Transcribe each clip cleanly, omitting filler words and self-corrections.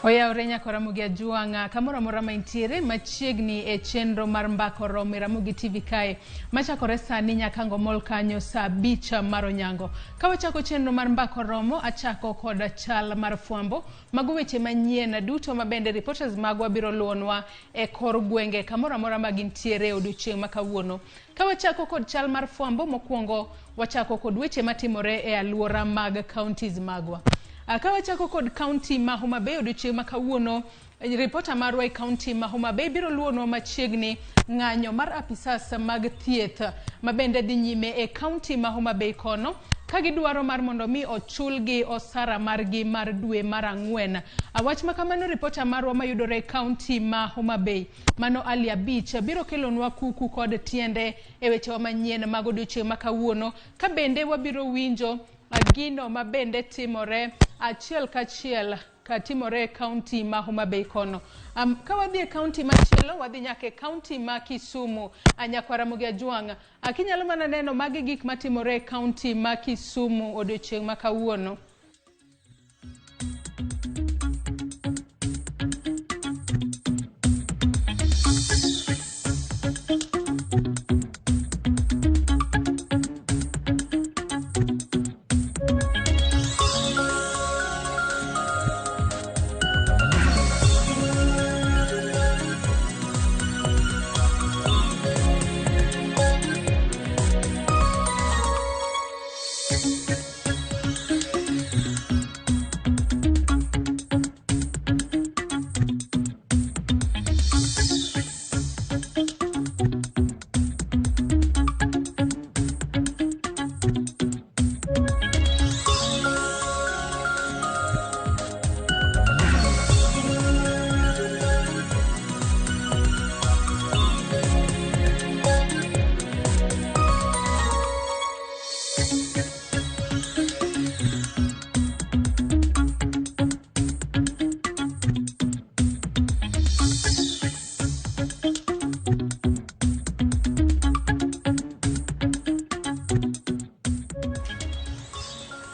Oya orenya Ramogi ajuanga kamora mora maintiere machiegni e chenro mar mbako romo Ramogi TV kae machakore sani nyaka ngomol kanyo saa 5 mar onyango. Ka wachako chenro mar mbako romo achako kod chal mar fwambo mago weche manyien duto mabende reporters magwa biro luonwa e kor gwenge kamora mora magintiere odiochieng' makawuono. Ka wachako kod chal mar fwambo mokwongo wachako kod weche matimore e aluora mag counties magwa. Ka wachako kod county ma Homa Bay odiochieng' makawuono, reporter marwa e county ma Homa Bay biro luonwa machiegni ng'anyo mar apisas mag thieth mabende dhi nyime e county ma Homa Bay kono ka gidwaro mar mondo mi ochulgi osara margi mar dwe mar ang'wen. Wach makamano reporter marwa mayudore e county ma Homa Bay mano Alia Beach biro kelonwa kuku kod tiende e weche manyien mag odiochieng' makawuono ka bende wabiro winjo gino mabende timore achiel kachiel ka timore e county ma Homa Bay kono. Ka wadhi e county machielo wadhi nyaka e county ma Kisumu anyakwara Ramogi ajuanga. Akinyalo mana neno magi gik matimore e county ma Kisumu odiochieng' makawuono.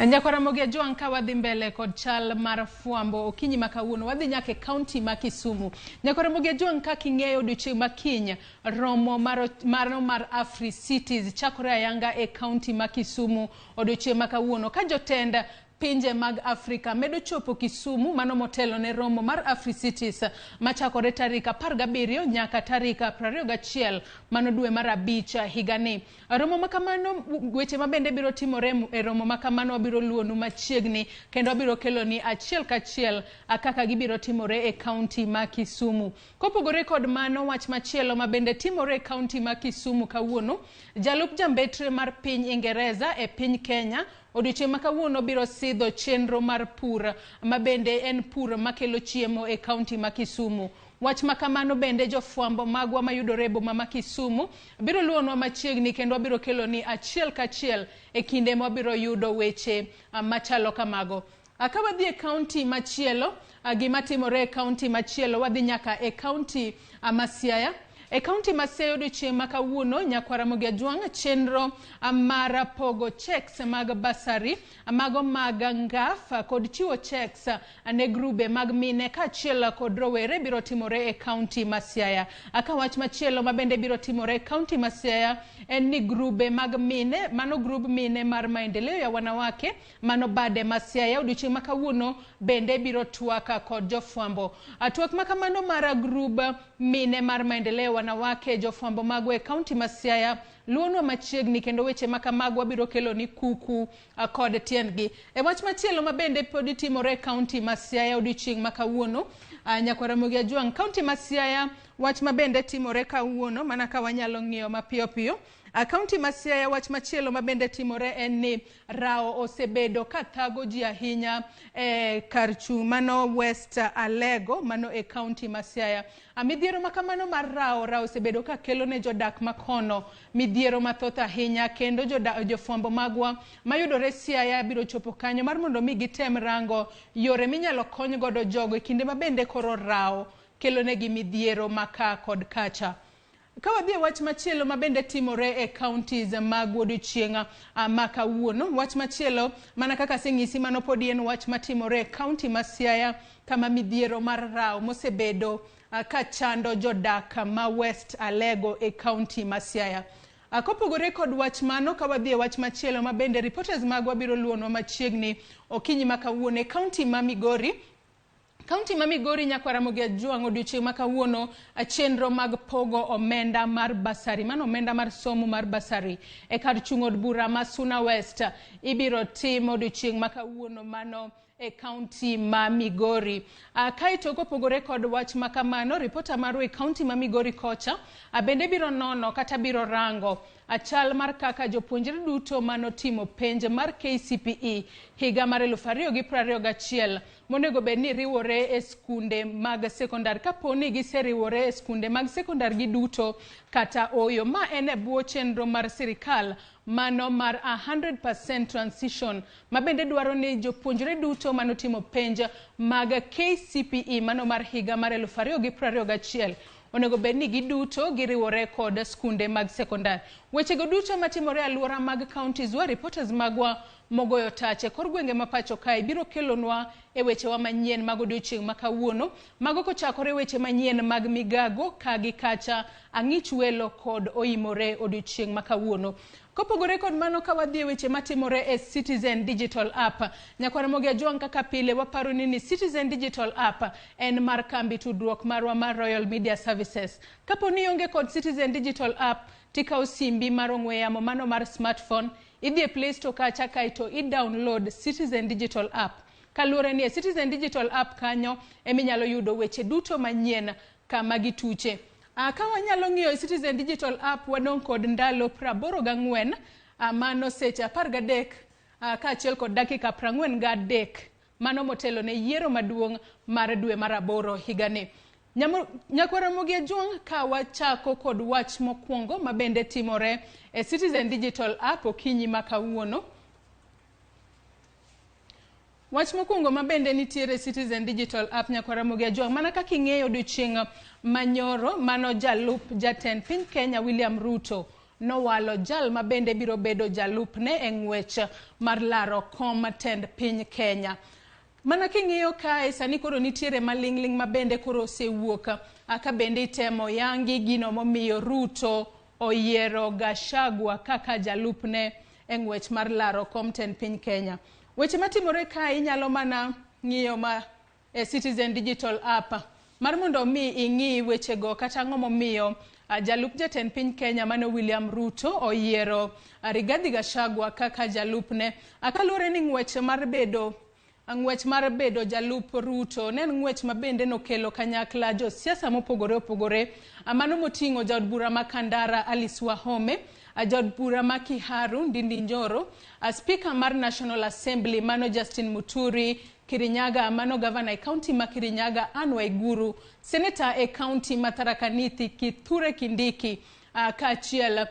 Nyakwara Ramogi ajuanga ka wadhi mbele kod chal mar fwambo okinyi makawuono wadhi nyaka e county ma Kisumu. Nyakwara Ramogi ajuanga ka king'eyo odiochieng' makiny romo mar Afri Cities chakore ayanga e county ma Kisumu odiochieng' makawuono ka jotenda pinje mag Afrika medo chopo Kisumu mano motelo ne romo mar Afri Cities machakore tarik 17 nyaka tarik 21 mano dwe mar 5 higani. Romo makamano weche mabende biro timore e romo makamano biro luonu machiegni kendo biro keloni achiel kachiel kaka gibiro timore e county ma Kisumu. Kopogore kod mano wach machielo mabende timore e county ma Kisumu kawuono, jalup jambetre mar piny Ingereza e piny Kenya odiochieng' makawuono biro sidho chenro mar pur mabende en pur makelo chiemo e county ma Kisumu. Wach makamano bende jofwambo magwa mayudore e boma ma Kisumu biro luonwa machiegni kendo biro keloni achiel kachiel e kinde ma biro yudo weche machalo kamago. Ka wadhi e county machielo, gima timore e county machielo wadhi nyaka e county ma Siaya. E county ma Siaya odiochieng' makawuono Nyakwara Ramogi ajuanga chenro mar pogo checks mag basari mago mag ngaf kod chiwo checks ne grube mag mine kaachiel kod rowere biro timore e county ma Siaya. Ka wach machielo mabende biro timore e county ma Siaya en ni grube mag mine mano grub mine mar maendeleo ya wanawake mano bade ma Siaya odiochieng' makawuono bende biro twaka kod jofwambo. Twak makamano mar grub mine mar maendeleo wanawake jofwambo magwa e county ma Siaya luonwa machiegni kendo weche makamagwa biro keloni kuku kod tiendgi. E wach machielo mabende pod timore e county ma Siaya odiochieng' makawuono Nyakwara Ramogi ajuanga county ma Siaya wach mabende timore kawuono mana ka wanyalo ng'iyo mapiyo piyo. County ma Siaya wach machielo mabende timore en ni rao osebedo ka thago ji ahinya karchu mano West Alego mano e county ma Siaya. Midhiero makamano mar rao osebedo ka kelo ne jodak makono midhiero mathoth ahinya kendo jofwambo magwa mayudore Siaya biro chopo kanyo mar mondo mi gitem rango yore minyalo kony godo jogo e kinde mabende koro rao kelo negi midhiero maka kod kacha. Kawadhi wach machielo mabende timore e counties mag odiochieng' ma kawuono. Wach machielo mana kaka seng'isi mano podi en wach matimore e county ma Siaya kama midhiero mar rao mosebedo ka chando jodak ma West Alego e county ma Siaya. Kopogore kod wach mano, kawadhi wach machielo mabende reporters magwa biro luonwa machiegni okinyi ma kawuono e county ma Migori. County ma Migori nyakwara Ramogi Ajuang' odiochieng' ma kawuono chenro mag pogo omenda mar basari, mano omenda mar somo mar basari e kar chung' od bura ma Suna West ibiro tim odiochieng' ma kawuono mano e county ma Migori. Kaito kopogore kod wach makamano, reporter marwa e county ma Migori kocha bende biro nono kata biro rango chal mar kaka jopuonjre duto manotimo penj mar KCPE higa mar 2021 monego bed ni riwore e skunde mag sekondar kaponi giseriwore e skunde mag sekondar gi duto kata oyo. Ma en e bwo chenro mar sirikal mano mar 100% transition mabende dwaro ni jopuonjre duto manotimo penj mag KCPE mano mar higa mar 2021 onego bed ni giduto giriwore kod skunde mag sekondar. Wechego duto matimore e alwora mag counties wa reporters magwa mogoyo tache kor gwenge ma pacho kae biro kelonwa e wechewa manyien mag odiochieng' ma kawuono, mago kochakore weche manyien mag migago kagi kacha ang'ich welo kod oimore odiochieng' ma kawuono. Kopogore kod mano, kawadhi e weche matimore e Citizen Digital App, nyakwara Ramogi Ajuang' kaka pile waparo ni Citizen Digital App en mar kambi tudruok marwa mar Royal Media Services. Kapo ni onge kod Citizen Digital App, tikao simbi mar ong'we yamo mano mar smartphone, idhi e Play Store kacha kaito i-download Citizen Digital App. Kaluwore ni e Citizen Digital App kanyo eminyalo yudo weche duto manyien kama gituche. Ka wanyalo ng'iyo Citizen Digital App wadong' kod ndalo 84 mano seche 13 kaachiel kod dakika 43 mano motelo ne yiero maduong' mar dwe mar 8 higani. Nyakwara Ramogi Ajuang' ka wachako kod wach mokwongo mabende timore e Citizen Digital App okinyi ma kawuono. Wach mokwongo mabende nitiere Citizen Digital App nyakwara Ramogi Ajuang' mana kaka ing'eyo odiochieng' manyoro mano jalup jatend piny Kenya William Ruto nowalo jal mabende biro bedo jalupne e ng'wech mar laro kom tend piny Kenya. Mana king'iyo kae sani koro nitiere maling'ling mabende koro osewuok ka bende itemo yangi gino momiyo Ruto oyiero Gachagua kaka jalupne e ng'wech mar laro kom tend piny Kenya. Weche matimore kae inyalo mana ng'iyo ma e Citizen Digital App mar mondo mi ing'i wechego kata ang'o momiyo jalup jatend piny Kenya mano William Ruto oyiero Rigathi Gachagua kaka jalupne. Kaluwore ni ng'wech mar bedo jalup Ruto ne ng'wech mabende nokelo kanyakla josiasa mopogore opogore mano moting'o jaod bura ma Kandara Alice Wahome, jaod bura ma Kiharu Ndindi Njoro, speaker mar National Assembly mano Justin Muturi, Kirinyaga mano governor e county ma Kirinyaga Anne Waiguru, senator e county ma Tharaka Nithi Kithure Kindiki, kaachiel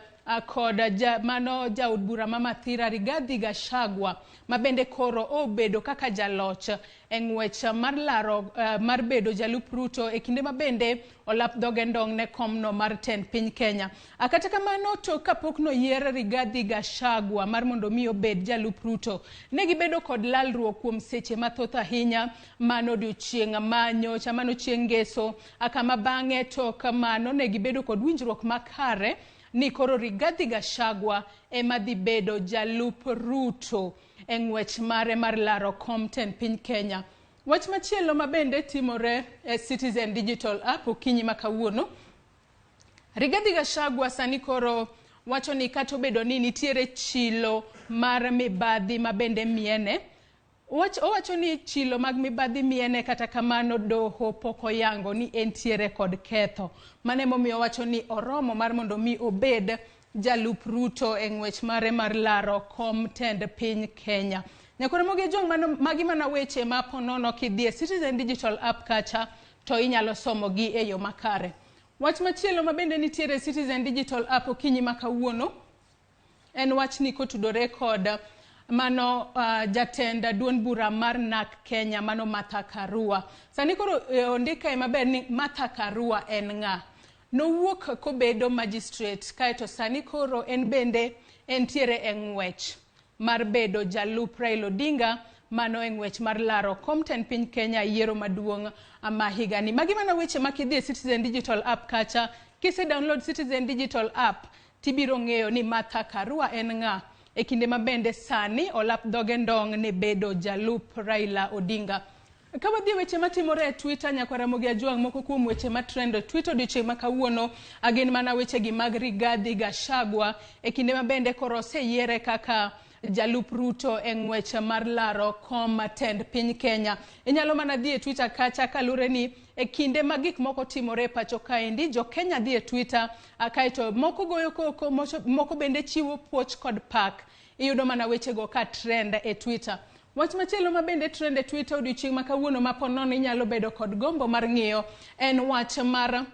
kod mano jaod bura ma Mathira Rigathi Gachagua mabende koro obedo kaka jaloch e ng'wech mar laro mar bedo jalup Ruto e kinde mabende olap dhoge ndong' ne komno mar tend piny Kenya. Kata kamano to kapok noyier Rigathi Gachagua mar mondo mi obed jalup Ruto, ne gibedo kod lalruok kuom seche mathoth ahinya mano odiochieng' manyocha mano chieng' ngeso kama bang'e to kamano ne gibedo kod winjruok makare ni koro Rigathi Gachagua ema dhi bedo jalup Ruto e ng'wech mare mar laro kom tend piny Kenya. Wach machielo mabende timore e Citizen Digital App okinyi ma kawuono, Rigathi Gachagua sani koro wacho ni kata obedo ni nitiere chilo mar mibadhi mabende miene. Owacho ni chilo mag mibadhi miene kata kamano doho pok oyango ni entiere kod ketho. Mane momiyo wacho ni oromo mar mondo mi obed jalup Ruto e ng'wech mare mar laro kom tend piny Kenya. Nyakwara Ramogi Ajuang' magi mana weche ma ponono kidhie Citizen Digital App kacha to inyalo somo gi e yo makare. Wach machielo mabende nitiere Citizen Digital App okinyi ma kawuono en wach ni kotudore kod mano jatend duond bura mar NAK Kenya mano Martha Karua. Sani koro ondika maber ni Martha Karua en ng'a. nowuok kobedo magistrate kaeto sani koro en bende entiere e ng'wech mar bedo jalup Raila Odinga mano e ng'wech mar laro kom tend piny Kenya yiero maduong' ma higani. Magi mana weche makidhi e Citizen Digital app kacha. Kise download Citizen Digital app tibiro ng'eyo ni Martha Karua en ng'a e kinde mabende sani olap dhoge ndong' ne bedo jalup Raila Odinga. Ka wadhi weche matimore e Twitter, nyaka Ramogi Ajwang' moko kuom weche matrend e Twitter odiochieng' ma kawuono agin mana weche gi mag Rigathi Gachagua e kinde mabende koro oseyiere kaka jalup Ruto e ng'wech mar laro kom tend piny Kenya. Inyalo mana dhi e Twitter kacha kalure ni e kinde ma gik moko timore pacho kaendi, jo Kenya dhi e Twitter kaeto moko goyo koko, moko bende chiwo puoch kod pak. Iyudo mana weche go ka trend e Twitter. Wach machielo ma bende trend e Twitter odiochieng' ma kawuono ma ponono inyalo bedo kod gombo mar ng'iyo en wach mar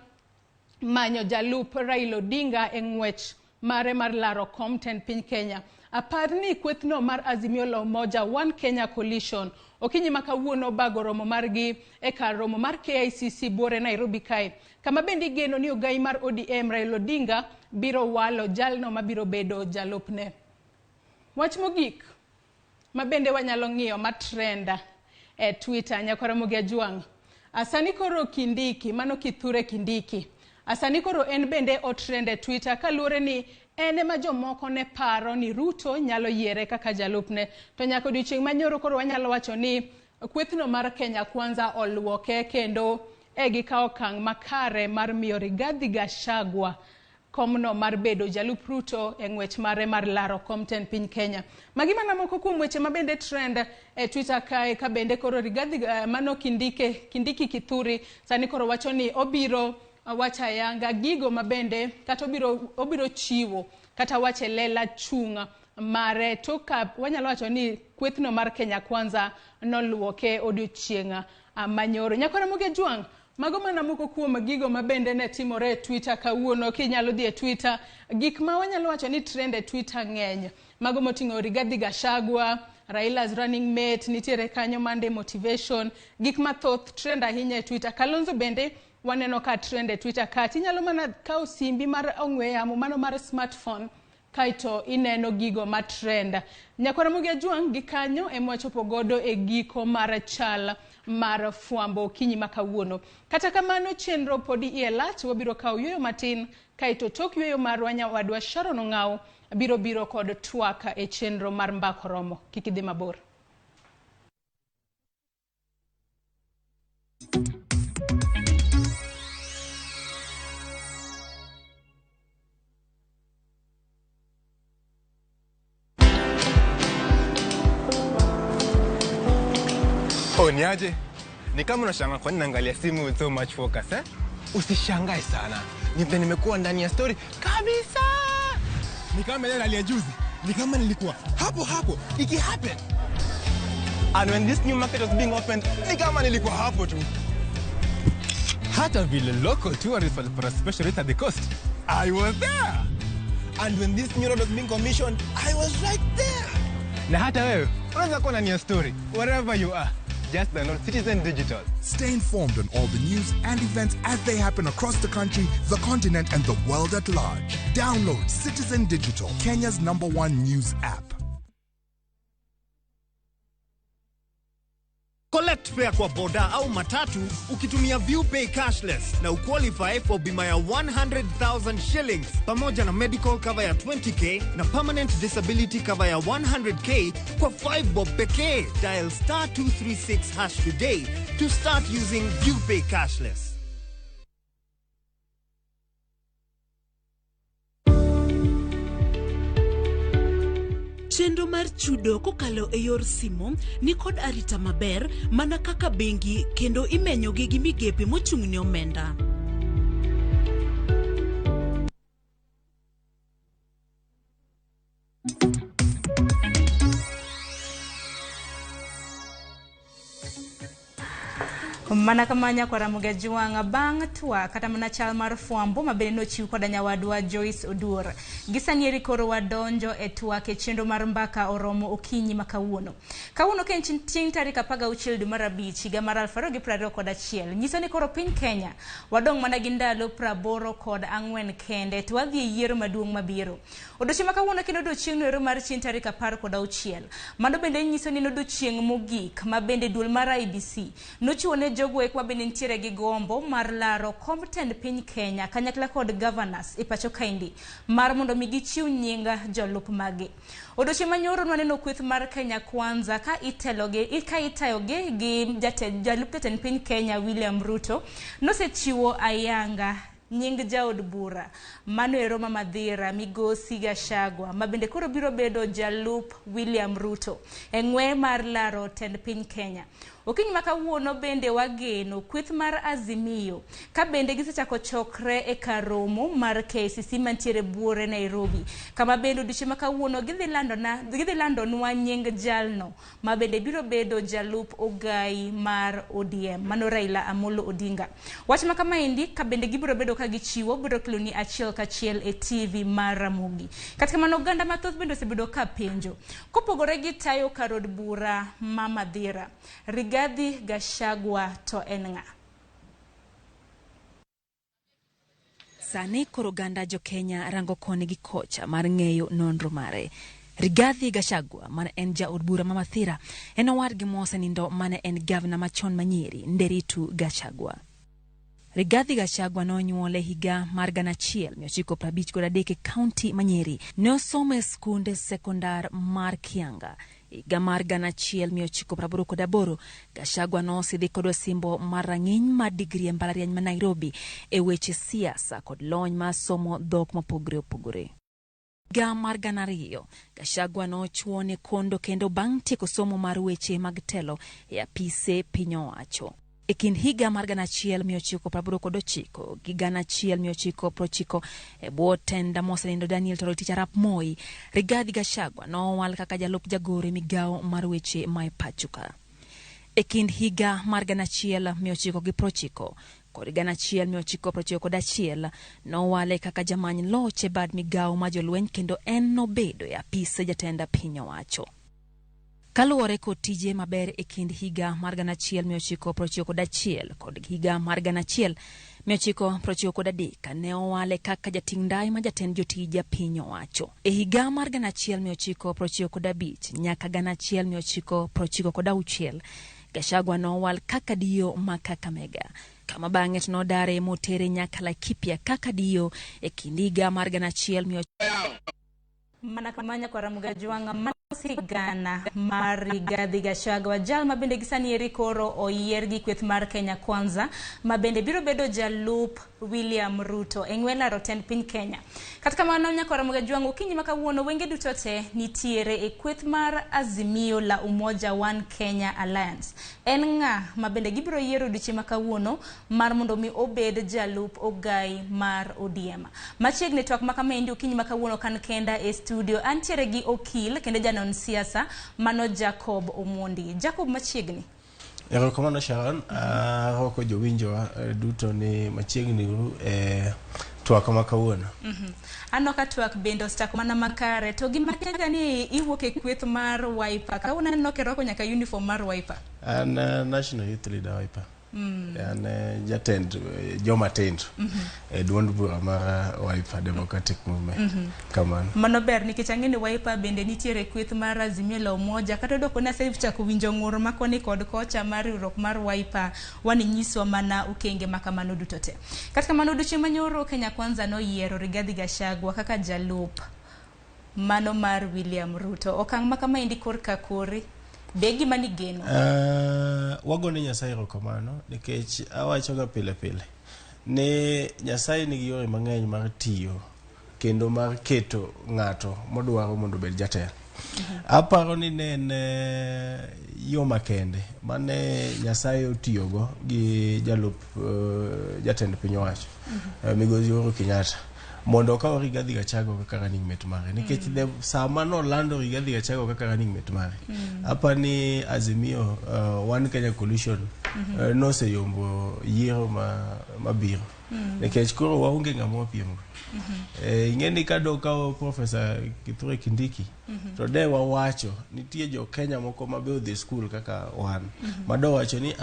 manyo jalup Raila Odinga e ng'wech mare mar laro kom tend piny Kenya. Apar ni kwethno mar Azimio la Umoja One Kenya Coalition okinyi ma kawuono bago romo margi e kar romo mar KICC Buore Nairobi kae, kama bende igeno ni ogai mar ODM Raila Odinga biro walo jalno mabiro bedo jalupne. Wach mogik ma bende wanyalo ng'iyo matrend e Twitter, nyaka Ramogi Ajwang'. Sani koro Kindiki, mano Kithure Kindiki, sani koro en bende o trend e Twitter kaluwore ni ene ma jomoko ne paro ni Ruto nyalo yiere kaka jalupne. To nyaka odiochieng' manyoro koro wanyalo wacho ni kwethno mar Kenya Kwanza oluoke kendo gikawo okang' makare mar miyo Rigathi Gachagua komno mar bedo jalup Ruto e ng'wech mare mar laro kom tend piny Kenya. Magi mana moko kuom weche ma bende trend e Twitter kae, ka bende koro Rigathi mano Kindiki Kithure sani koro wacho ni obiro wacha yanga gigo mabende kata obiro chiwo kata wache lela chung' mare to ka wanyalo wacho ni kwethno mar Kenya Kwanza noluoke odiochieng' manyoro. Nyaka Ramogi Ajwang', mago mana moko kuom gigo mabende ne timore e Twitter kawuono. Kinyalo dhi e Twitter, gik ma wanyalo wacho ni trend e Twitter ng'eny. Mago moting'o Rigathi Gachagua, Raila's running mate, nitiere kanyo Monday motivation, gik mathoth trend ahinya e Twitter. Kalonzo bende waneno ka trend e Twitter kati. Inyalo mana kawo simbi mar ong'we yamo mano mar smartphone kaito ineno gigo ma trend. Nyaka Ramogi Ajwang' gi kanyo e mwachopo godo e giko mar chal mar fwambo kinyi makawuono. Kata kamano chenro podi ielach, wabiro kawo yueyo matin kaito tok yueyo mar wadwa Sharon Ong'aw biro kod twak e chenro mar mbako romo. Kikidhi mabor. Niaje? Ni kama unashangaa kwa nini naangalia simu with so much focus, eh? Usishangae sana. Nimekuwa ndani ya story kabisa. Ni kama ile aliya juzi. Ni kama nilikuwa hapo iki happen. And when this new market was being opened, ni kama nilikuwa hapo tu. Hata vile local tourists for a special rate at the coast, I was there. And when this new road was being commissioned, I was right there. Na hata wewe unaweza kuwa ndani ya story wherever you are. Just download Citizen Digital. Stay informed on all the news and events as they happen across the country, the continent, and the world at large. Download Citizen Digital, Kenya's #1 news app. Collect fare kwa boda au matatu ukitumia ViewPay cashless na uqualify for bima ya 100,000 shillings pamoja na medical cover ya 20k na permanent disability cover ya 100k kwa 5 bob pekee. Dial *236# today to start using ViewPay cashless. Chenro mar chudo kokalo e yor simo ni kod arita maber mana kaka bengi kendo imenyo gi migepe mochung'ne omenda. Mana kamanya kwa Ramogi juanga bang tua kata mana Chal mar fwambo mabende nochiw koda nyawadwa Joyce Odur. Gisanieri koro wadonjo e twak e chenro mar mbaka oromo okinyi makawuono. Kawuono ken chieng' tarik 16 dwe mar abich higa mar 2021. Nyiso ni koro piny Kenya wadong' mana gi ndalo 84 kende to wadhi e yiero maduong' mabiro. Odiochieng' makawuono kendo odiochieng' no mar chieng' tarik 16. Mano bende nyiso ni odiochieng' mogik mabende duol mar IBC nochiwo ne jogo ekwa bende ntiere gi gombo mar laro komtend piny Kenya kanyakla kod governors e pacho kaindi mar mondo mi gichiw nyinga jolup magi. Odiochieng' manyoro nwaneno kweth mar Kenya Kwanza ka itayoge gi jalup jatend piny Kenya William Ruto nosechiwo ayanga nying jaod bura mano e Roma Madhira Migosi Gachagua mabende koro biro bedo jalup William Ruto e ng'we mar laro tend piny Kenya. Okinyi makawuono bende wageno kweth mar Azimio ka bende gisechako chokre e karomo mar KCC mantiere buore Nairobi kama bende odiochieng' makawuono gidhi landonwa nying jalno mabende biro bedo jalup ogai mar ODM mano Raila Amolo Odinga. Wach makamaendi ka bende gibiro bedo ka gichiwo biro keloni achiel kachiel e TV mar Ramogi. Katika mano oganda mathoth bende osebedo ka penjo kopogore gi tayo karod bura ma Madhira Rigathi Gachagua to en ng'a? Sani koro ganda jo Kenya rango koni gi kocha mar ng'eyo nonro mare. Rigathi Gachagua man en jaod bura ma Mathira en owad gi mosenindo mane en gavana machon manyeri Nderitu Gachagua. Rigathi Gachagua nonyuole higa mar 1953 e kaunti Manyeri. Ne osomo e skunde sekondar mar Kianga. Higa mar 1988 Gachagua nosidhi kod osimbo mar rang'iny mar digri e mbalariany ma Nairobi e weche siasa kod lony mar somo dhok mopogore opogore. Higa mar 2000 Gachagua nochuone kondo kendo bang' tieko somo mar weche mag telo e apise piny owacho. E kind higa mar 1989 gi 1990 e bwo tenda mosenindo Daniel Toroitich arap Moi, Rigathi Gachagua nowal kaka jalup jagore migawo mar weche mae pachuka. E kind higa mar 1990 kod 1991 nowale kaka jamany loch e bad migawo ma jolweny kendo en nobedo e apise jatenda piny owacho. Kaluwore kod tije maber e kind higa mar 1991 kod higa mar 1993 ne owale kaka jating ndai ma jatend jotija piny owacho. E higa mar 1995 nyaka 1996 Gachagua nowal kaka dio ma Kakamega. Kama bang'e nodare motere nyaka Laikipia kaka dio e kind higa mar 1900 Mana kamanya kwa Ramogi juanga masigana mar Rigathi Gachagua jal mabende gisanieri koro oyier gi kweth mar Kenya Kwanza mabende biro bedo jalup William Ruto eng'wela rotend piny Kenya. Katika mano nyako Ramogi juanga okinyi makawuono wenge duto te nitiere e kweth mar Azimio la Umoja One Kenya Alliance. En ng'a mabende gibiro yiero odiochieng' makawuono mar mondo mi obed jalup ogai mar ODM. Machiegni twak makamendi okinyi makawuono kan kenda e studio antiere gi okil kende janon siasa mano Jacob Omondi. Jacob machiegni. Ero komando Sharon, roko jowinjo duto ni machiegni twak makawuono. Ano ka twak bendo stako mana makare to gima tega ni iwuok e kweth mar Wiper ka unaneno ke roko nyaka uniform mar Wiper. An National Youth Leader Wiper. An jatend joma tindo e duond bura mar Wiper Democratic Movement. Kamano. Mano ber nikech ang'eni Wiper bende nitiere kweth mar Azimio la Umoja kata doko na save chako winjo ng'ur makoni kod kocha mar riwruok mar Wiper wani nyiswa mana ukenge makamano duto te. Katika mano odiochieng' manyoro Kenya Kwanza noyiero Rigathi Gachagua kaka jalup mano mar William Ruto. Okang' makamaendi korka kori begi mani geno. Wagone Nyasaye erokamano nikech awachoga pile pile ne Nyasaye nigi yore mang'eny mar tiyo kendo mar keto ng'ato modwaro mondo bed jatelo. Aparo ni ne yo makende mane Nyasaye otiyogo gi jalup jatend piny owacho Migosi Uhuru Kenyatta mondo okaw Rigathi Gachagua kaka running mate mare nikech sama no lando Rigathi Gachagua kaka running mate mare apa ni Azimio One Kenya Coalition noseyombo yiero mabiro nikech koro waonge ng'ama piemo. Ing'eni kado kao Professor Kithure Kindiki to de wawacho nitie jo Kenya moko mabe odhi skul kaka wan mado wacho ni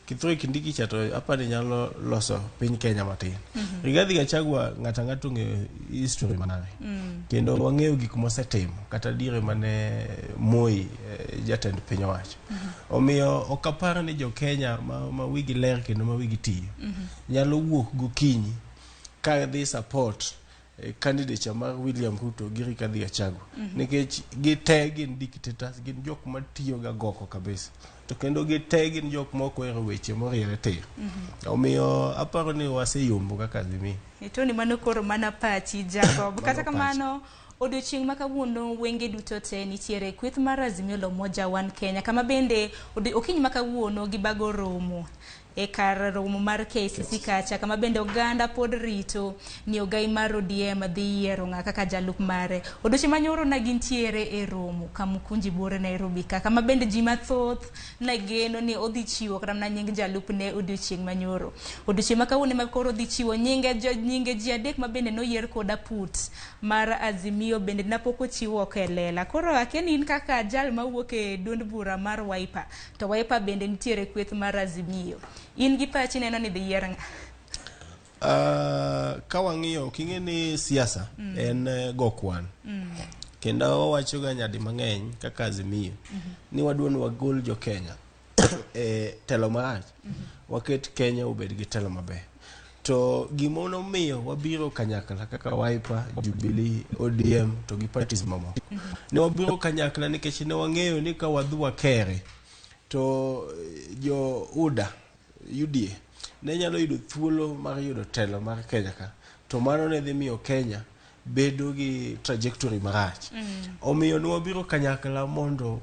Kithure Kindiki chato apani nyalo loso piny Kenya matin. Rigathi Gachagua ng'ato ng'eyo history manare. Kendo wang'eyo gik mosetimo kata dire mane Moi jatend piny owacho. Omiyo okapar ni jo Kenya ma wigi ler kendo ma wigi tiyo nyalo wuok gokinyi ka dhi support candidate mar William Ruto gi Rigathi Gachagua nikech gite gin dictators, gin jok matiyo ga goko kabisa. To kendo gite gin jok moko ero weche moriere tir. Omiyo aparo ni waseyombo kaka Azimio. Itoni mano koro mana pachi Jacob. Kata kamano odiochieng' ma kawuono wenge duto te nitiere kweth mar Azimio la Umoja One Kenya kama bende okinyi ma kawuono gibago romo e kar romo mar KCC kacha kama bende oganda pod rito ni ogai mar ODM dhi yiero ng'a kaka jalup mare. Odiochieng' manyoro na gintiere e romo Kamukunji Bore Nairobi kama bende ji mathoth na geno ni odhi chiwo kata na nying jalup ne odiochieng' manyoro. Odiochieng' ma kawuono ma koro odhi chiwo nyinge ji adek ma bende noyier koda put mar Azimio bende napok ochiwo kelela. Koro akeni in kaka jal mawuok e duond bura mar Wiper to Wiper bende nitiere kweth mar Azimio. In gi pachi neno ni dhi yier ng'a? Ka wang'iyo king'e ni siasa en go kwan. Kendo wawacho ga nyadi mang'eny kaka Azimio ni wadwani wagol jo Kenya telo marach waket Kenya obed gi telo maber. To gima nomiyo wabiro kanyakla kaka Wiper, Jubilee, ODM to gi parties mamoko. Ne wabiro kanyakla nikech ne wang'eyo ni ka wadhi wakere to jo UDA ne nyalo yudo thuolo mar yudo telo mar Kenya ka. To mano ne dhi miyo Kenya bedo gi trajectory marach. Omiyo ne wabiro kanyakla mondo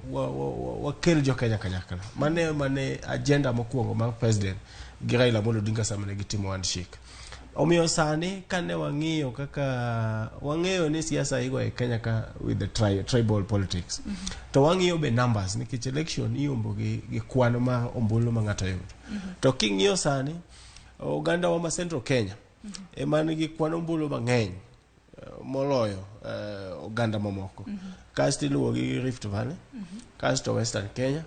wakel jo Kenya kanyakla. Mane agenda mokwongo mar president gi Raila Amolo Odinga sama ne gitimo handshake. Omiyo sani kane wang'iyo kaka wang'eyo ni siasa igo e Kenya ka with the tribal politics. To wang'iyo be numbers nikech election iombo gi kwan mar ombulu ma ng'ato yudo. To king'iyo sani oganda wa ma Central Kenya man gi kwan ombulu mang'eny moloyo oganda mamoko. Kasto iluwo gi Rift Valley, kasto Western Kenya,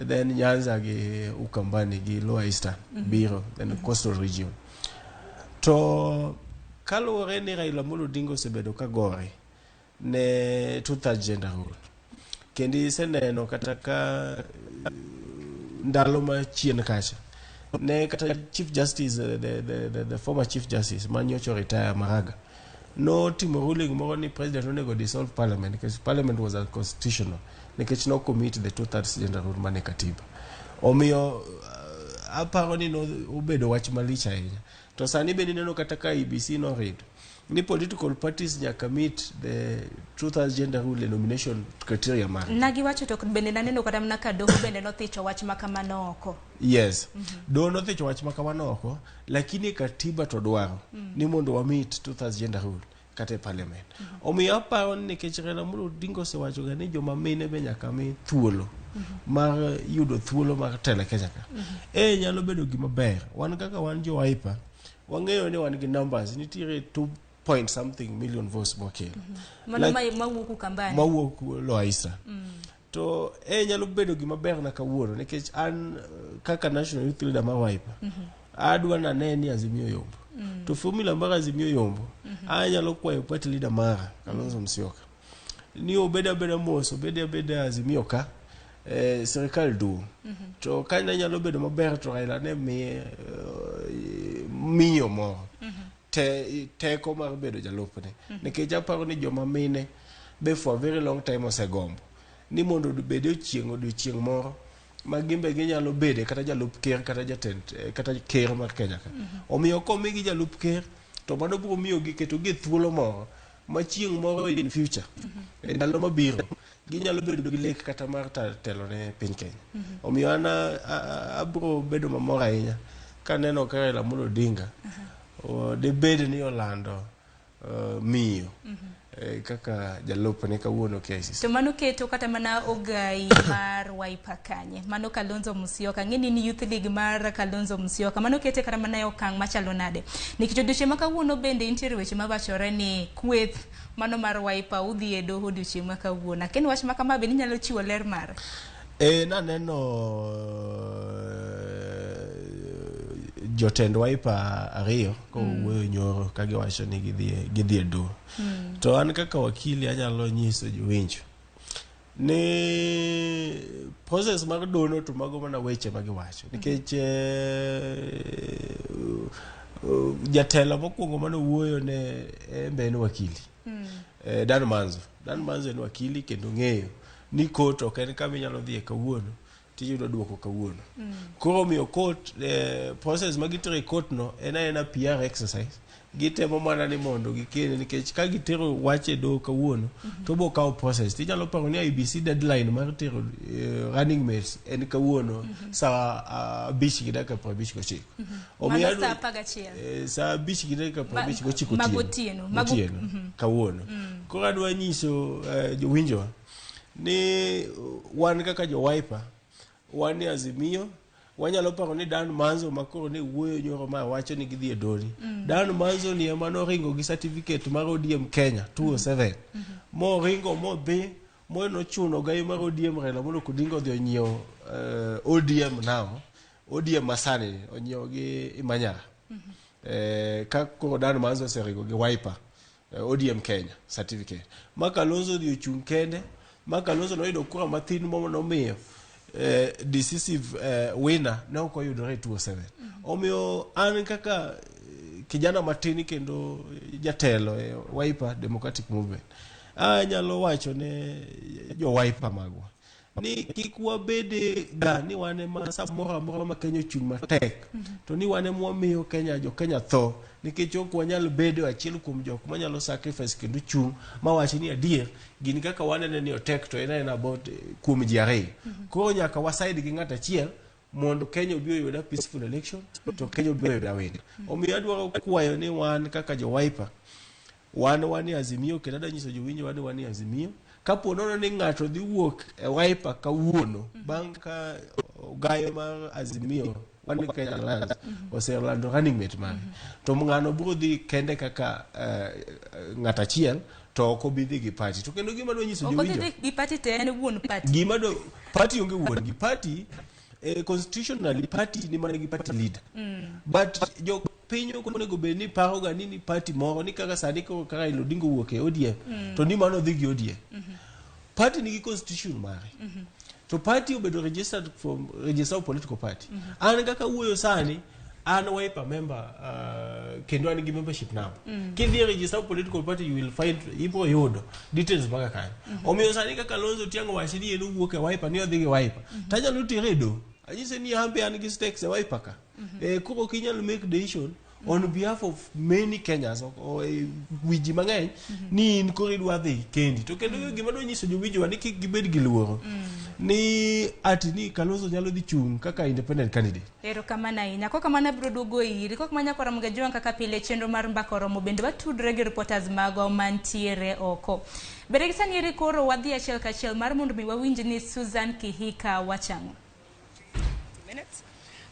then Nyanza gi Ukambani gi Lower Eastern, Biro, then Coastal Region. To kaluwore ni Raila Amolo Odinga osebedo ka gore ne two-thirds gender rule. Kendi iseneno kata ka ndalo ma chien kacha. Ne kata Chief Justice, the former Chief Justice, Manyocho retire Maraga. No timo ruling moro ni president onego dissolve parliament because parliament was unconstitutional. Nikech no commit the two-thirds gender rule mane katiba. Omiyo aparo ni no obedo wach malich ahinya. To sani bende neno kata ka IBC no read ni political parties nyaka meet the two-thirds gender rule nomination criteria mar. Nagi wacho to bende naneno kata mna ka doho bende nothicho wach makamano oko. Yes. Doho nothicho wach makamano oko, lakini katiba to dwaro ni mondo wa meet two-thirds gender rule kata parliament. Omiyo aparo ni nikech Raila Amolo Odinga osewacho ga ni joma mine be nyaka mi thuolo mar yudo thuolo mar telo Kenya ka. Nyalo bedo gima ber. Wan kaka wan jo Wiper wang'eyo ni wan gi numbers nitiere 2 point something million votes mokel. Mano mawuok Ukambani. Mawuok Lower Eastern. To nyalo bedo gima ber na kawuono nikech an kaka national youth leader ma Wiper adwa na neni Azimio yombo. To formula mar Azimio yombo anyalo kwayo party leader mara Kalonzo Musyoka ni obeda mos obeda Azimio ka serikal du. To kanya nyalo bedo maber to Raila ne miyo moro teko mar bedo jalupne nikech aparo ni joma mine be for a very long time osegombo ni mondo bedo odiochieng' moro ma gimbe ginyalo bede kata jalup ker kata jatend kata ker mar Kenya ka. Omiyo komigi jalup ker to mano biro miyo giketo gi thuolo moro ma chieng' moro in future ndalo mabiro ginyalo bedo gi lek kata mar telo ne piny Kenya. Omiyo ana abro bedo mamor ahinya kaneno ka Raila Amolo Odinga de bed ni olando miyo kaka jalup ne kawuono KICC. To mano keto kata mana ogai mar Wiper kanye. Mano Kalonzo Musyoka. Ng'eni ni Youth League mar Kalonzo Musyoka. Mano kete kata mana okang' machalo nade. Nikech odiochieng' ma kawuono bende intiere weche mawachore ni kweth mano mar Wiper udhi e doho odiochieng' ma kawuono. Ken wach ma kama bende inyalo chiwo ler mare? Naneno jotend Wiper ariyo ko wuoyo nyoro ka giwacho ni gidhi e doho. To an kaka wakili anyalo nyiso jowinjo ne process mag dono to mago mana weche ma giwacho nikech jatelo mokwongo mano wuoyo ne en wakili. Dan Manzo en wakili kendo ng'eyo ni court ok en kama inyalo dhi kawuono tiyudo duoko kawuono. Koro miyo court process magitero court no en PR exercise. Gitemo mana ni mondo gikene nikech ka gitero wache do kawuono to bo kawo process. Tinyalo paro ni IBC deadline mar tero running mates en kawuono saa 5:59. Omiyo saa 5:59 magotieno kawuono. Koro adwa nyiso jowinjo ni wan kaka jo Wiper wan ni Azimio wanyalo paro ni Dan Manzo makoro ne wuoyo nyoro ma wacho ni gidhi e doni. Dan Manzo ni ema no ringo gi certificate mar ODM Kenya 207. Mo ringo mo be mo no chuno gai mar ODM Raila mondo kudingo dhi onyiew ODM now. ODM masani onyiew gi Imanyara. Ka koro Dan Manzo seringo gi Wiper ODM Kenya certificate. Ma Kalonzo dhi ochung kende. Ma Kalonzo no yudo kura mathin mo no miyo decisive winner na uko yudore 207. Omiyo an kaka kijana matini kendo jatelo Wiper Democratic Movement anyalo wacho ne jo Wiper magwa ni kikwa bede gani wane masa mora ma Kenya chung matek to ni wane mwamiyo Kenya jo Kenya tho nikech ok wanyal bedo achiel kuom jok manyalo sacrifice kendo chung ma wachi ni adier gini kaka wane ni otek to en about kuom jiare. Koro nyaka wasaid gi ng'ata achiel mondo Kenya obi oyuda peaceful election to Kenya obi oyuda win. Omiyo adwaro kwayo ni wan kaka jo Wiper wan ni Azimio kendo danyiso jowinjo wan ni Azimio kapo nono ni ng'ato dhi wuok e Wiper kawuono bang' ka gayo mar Azimio wan Kenya Alliance oselando running mate mare to ng'ano biro dhi kende kaka ng'ata achiel to ok obidhi gi party. To kendo gima dwa nyiso jowinjo ok obidhi gi party te en wuon party. Gima do party onge wuon gi party constitutionally party ni mana gi party leader. But jo pinyo ko nego be ni paro ga ni party moro ni kaka sani ko kaka ilodingo wuok e ODM to ni mano dhi gi ODM. Party ni gi constitution mare. To party obedo registered from registered political party. An kaka wuoyo sani an Wiper member kendo an gi membership number. Kidhi register political party you will find ibo yodo details maga kan. Omiyo sani kaka Kalonzo Tiang'o wachi ni en wuok e Wiper ni odhi gi Wiper. Tanyalo tere do. Anyise ni hambe an gi stakes e Wiper ka. Koro kinyalo make decision on behalf of many Kenyans or wiji mang'eny ni in koro idwa dhi kendi. To kendo gima dwa nyiso jowinjo ni kik gibed gi luoro ni ati ni Kalonzo nyalo dhi chung kaka independent candidate. Ero kamana inya ko kamana bro duogo iri ko manya kwa Ramogi Jwang kaka pile chenro mar mbaka Oromo bende watudre gi reporters mago mantiere oko. Bere gisani iri koro wadhi achiel kachiel mar mondo mi wawinj ni Susan Kihika wachang'o.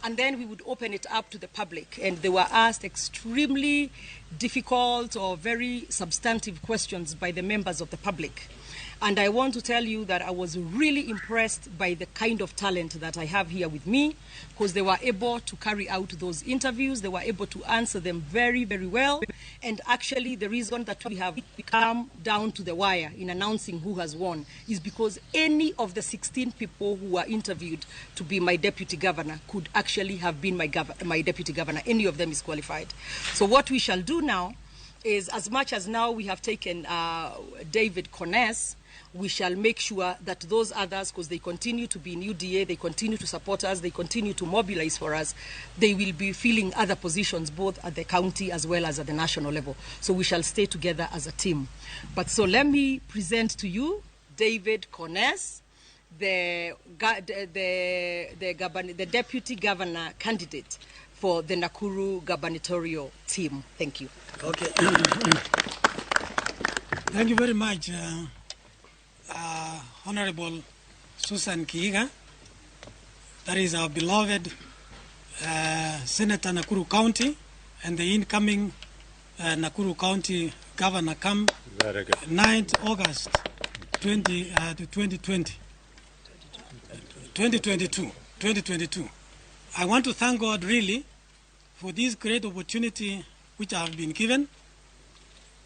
And then we would open it up to the public, and they were asked extremely difficult or very substantive questions by the members of the public. And I want to tell you that I was really impressed by the kind of talent that I have here with me, because they were able to carry out those interviews, they were able to answer them very, very well. And actually the reason that we have come down to the wire in announcing who has won is because any of the 16 people who were interviewed to be my deputy governor could actually have been my deputy governor. Any of them is qualified. So what we shall do now is, as much as now we have taken David Coness, we shall make sure that those others, because they continue to be in UDA, they continue to support us, they continue to mobilize for us, they will be filling other positions both at the county as well as at the national level. So we shall stay together as a team. But so let me present to you David Coness, the deputy governor candidate for the Nakuru gubernatorial team. Thank you. Okay. Thank you very much, Honorable Susan Kihiga. That is our beloved Senator Nakuru County and the incoming Nakuru County Governor come 9th August 2022. I want to thank God really for this great opportunity which I have been given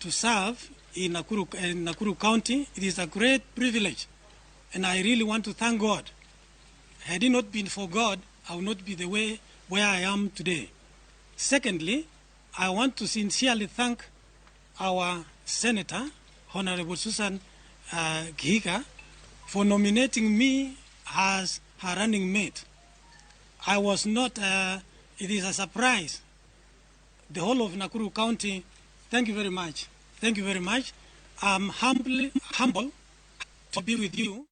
to serve in Nakuru County. It is a great privilege, and I really want to thank God. Had it not been for God, I would not be the way where I am today. Secondly, I want to sincerely thank our Senator, Honorable Susan Kihiga, for nominating me as her running mate. I was not, it is a surprise. The whole of Nakuru County, thank you very much. Thank you very much. I'm humble to be with you.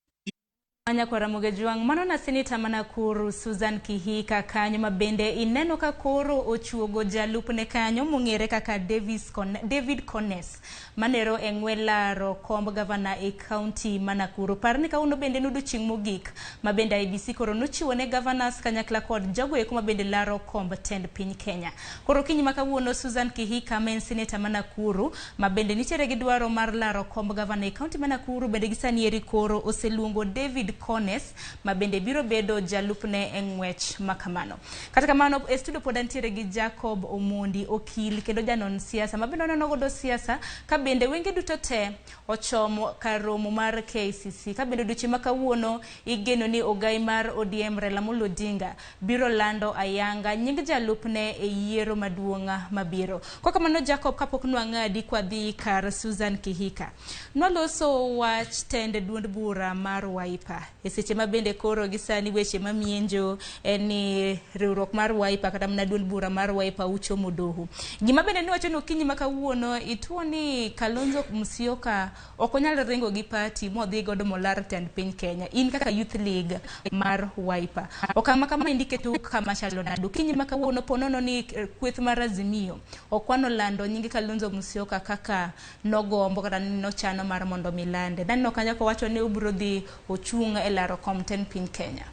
Anya kwa Ramogi juang mano na Seneta Manakuru Susan Kihiga kanyo mabende ineno ka koro ochuogo jalupne kanyo mung'ere kaka David Connes manero eng'welaro komb gavana e county Manakuru. Parni ka uno bende nudu ching mogik mabende IBC koro nuchiwo ne governors kanyakla kod jago eko mabende laro komb tend piny Kenya. Koro kinyi makawuono Susan Kihiga men Seneta Manakuru mabende nitiere gi dwaro mar laro komb gavana e county Manakuru bende gisanieri koro oseluongo David Connes mabende biro bedo jalupne eng'wech makamano. Kata kamano e studio pod antiere gi Jacob Omondi okil kendo janon siasa mabende nono godo siasa kabende wenge duto te ochomo karomo mar KCC kabende duchi makawuono igeno ni ogai mar ODM Raila Amolo Odinga biro lando ayanga nying jalupne e yiero maduonga mabiro. Kwa kamano Jacob kapok nwang'adi kwa dhi kar Susan Kihiga noloso wach tende duond bura mar Wiper eseche mabende koro gisani weche mamienjo ni riwruok mar Wiper kata mna duond bura mar Wiper uchomo doho. Gima bende ni wacho no kinyi makawuono ituoni Kalonzo Musyoka okonyal ringo gi party modhi godo molar tend piny Kenya in kaka youth league mar Wiper. Okama kama indiketo kama chalo nadu kinyi makawuono ponono ni kweth mar Azimio okwano lando nyingi Kalonzo Musyoka kaka nogombo kata nochano mar mondo milande. Dan no kanya ko wacho ni ubro dhi ochunga elaro komten piny Kenya.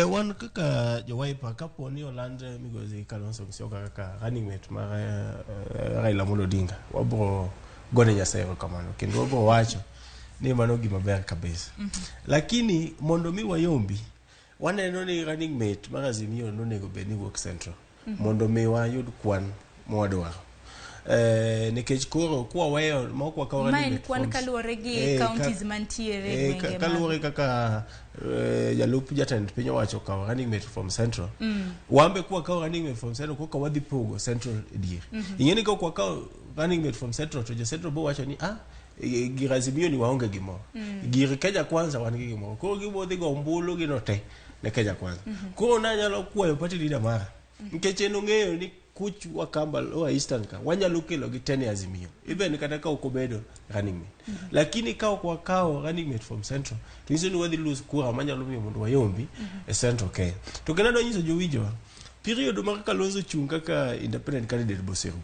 Wan kaka jo Wiper kapo ni olande migozi Kalonzo Musyoka kaka running mate mar Raila Amolo Odinga wabro gone Nyasaye kamano kendo wabro wacho ni mano gima ber kabisa. Lakini mondo mi wayombi waneno ni running mate mar Azimio nonego beni work central mondo mi wayud kwan mwadwaro. Nikech koro kwa weyo moko ka running mate kwan kaluore gi counties mantiere gwenge kaluore kaka jalup jatend piny owacho ka running mate from central wambe kwa ka running mate from central ko wadhi pogo central edier ingeni ko kwa ka running mate from central to central bo wacho ni gir Azimio ni waonge gimo gir Kenya Kwanza wan gi gimo ko gibodhi go mbulu gi note ne Kenya Kwanza ko na nyalo kwayo party leader mara nikech eno ng'eyo ni kuch wakamba wa Eastern ka wanyalo kelo gi tene Azimio even kata ka okobedo running mate lakini ka kwa kao running mate from central to hizo ni wadhi lose kura manyalo miyo mondo wayombi e central Kenya to kena do nyiso jowijo period mar Kalonzo chunga ka independent candidate Boseru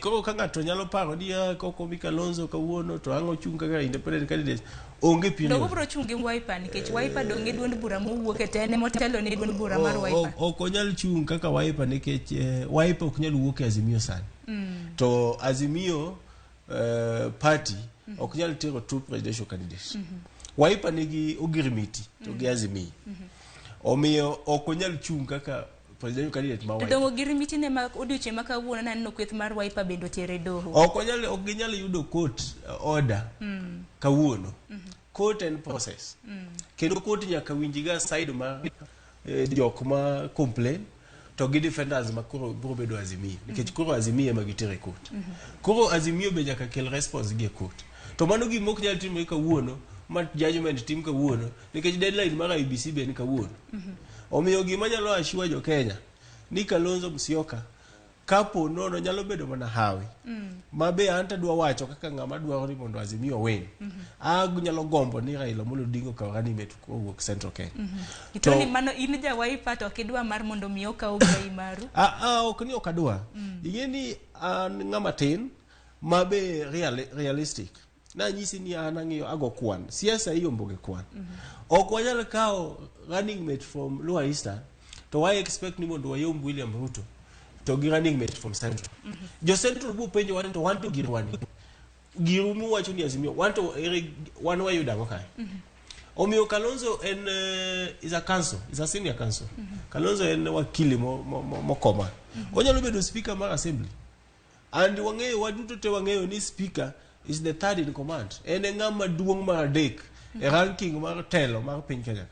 koro ka ng'ato nyalo paro ni koko mi Kalonzo kawuono to ang'o chunga ka independent candidate onge period dogo bro chungi Wiper nikech Wiper donge duond bura mowuok e tene motelo ni duond bura mar Wiper okonyal chung kaka Wiper nikech Wiper ok nyal wuok e Azimio sana to Azimio party ok nyal tero two presidential candidates Wiper nigi ogirimiti to gi Azimio omiyo ok nyal chung kaka presidential candidate ma Wiper dongo girimiti ne ma odioche makawuono naneno kweth mar Wiper bendo tere doho ok nyal yudo court order kawuono court and process kendo court nyaka winjiga side ma jok ma complain to gi defenders ma koro bro bedo Azimio nikech koro Azimio ema gitere court koro Azimio be nyaka kel response gi court to mano gima ok nyal timore kawuono ma judgment tim kawuono nikech deadline mar IBC be ni kawuono omiyo gima nyalo ashiwa jo Kenya ni Kalonzo Musyoka kapo nono nyalo bedo mana hawi mabe anta dwa wacho kaka ng'ama dwaro ni mondo Azimio wen nyalo gombo ni Raila Amolo Odinga ka running mate ko wuok central Kenya to ni mano in ja Wiper to kidwa mar mondo miyo ka ogai maru ok ni okadwa ingeni ng'ama tin mabe realistic na nyisi ni anang'eyo ago kwan siasa hiyo mboge kwan ok wanyal kao running mate from Lower Eastern to why expect ni mondo wayom William Ruto to gi running mate from Central jo Central bu penjo wan to want to girwani girumu wacho ni Azimio want to one way yudango kai Omiyo Kalonzo is a council, is a senior council. Kalonzo en wakili mo koma. Onyalo bedo speaker mar assembly. And wangeyo waduto te wangeyo ni speaker is the third in command. En ng'ama duong' mar adek e ranking mar telo mar piny Kenya.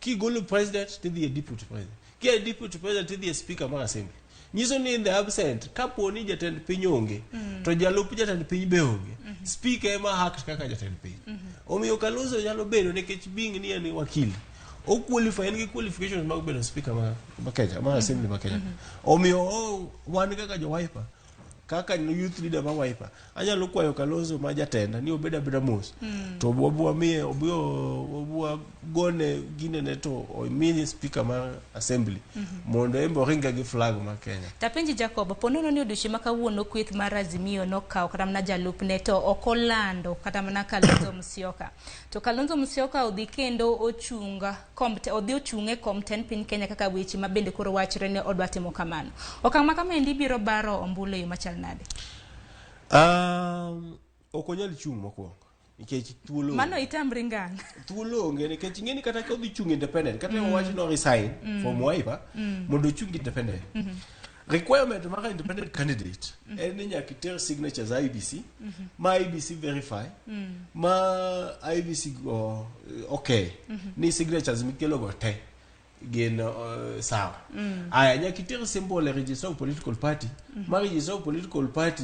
Ki golo president to the deputy president. Ki a deputy president to the speaker mar assembly. Nyiso ni in the absent kapo ni jatend piny onge to jalup jatend piny be onge. Speaker ema hak kaka jatend piny. Omiyo Kalonzo nyalo bedo nikech bing ni en wakili. O qualify en gi qualifications mag bedo speaker ma Kenya, ma assembly ma Kenya. Omiyo wan kaka jo Wiper kaka youth leader ma Wiper anyalo kwayo Kalonzo ma jatenda ni obeda mos to obwa miye obwa gone ginene to mini speaker ma assembly mondo embo ringa gi flag ma Kenya. Tapenji Jacob ponono ni odiochieng' ma kawuono kweth mar Azimio nokawo kata mana jalupne to okolando kata mana Kalonzo Musyoka to Kalonzo Musyoka odhi kendo ochunga odhi ochunge komten piny Kenya kaka weche ma bende koro wachre ne odwa timo kamano. Okang' ma kamendi biro baro ombulu yo machal nade? Okonyal chung mokwongo nikech thuolo mano itamri ngang thuolo onge nikech ing'eni kata ka odhi chung independent kata wacho no resign from Wiper mondo chung independent requirement mar independent candidate en ni nyaka ter signatures IBC ma IBC verify ma IBC go okay ni signatures mikelo go te gin sawa aya nyaka ter symbol e register political party ma register political party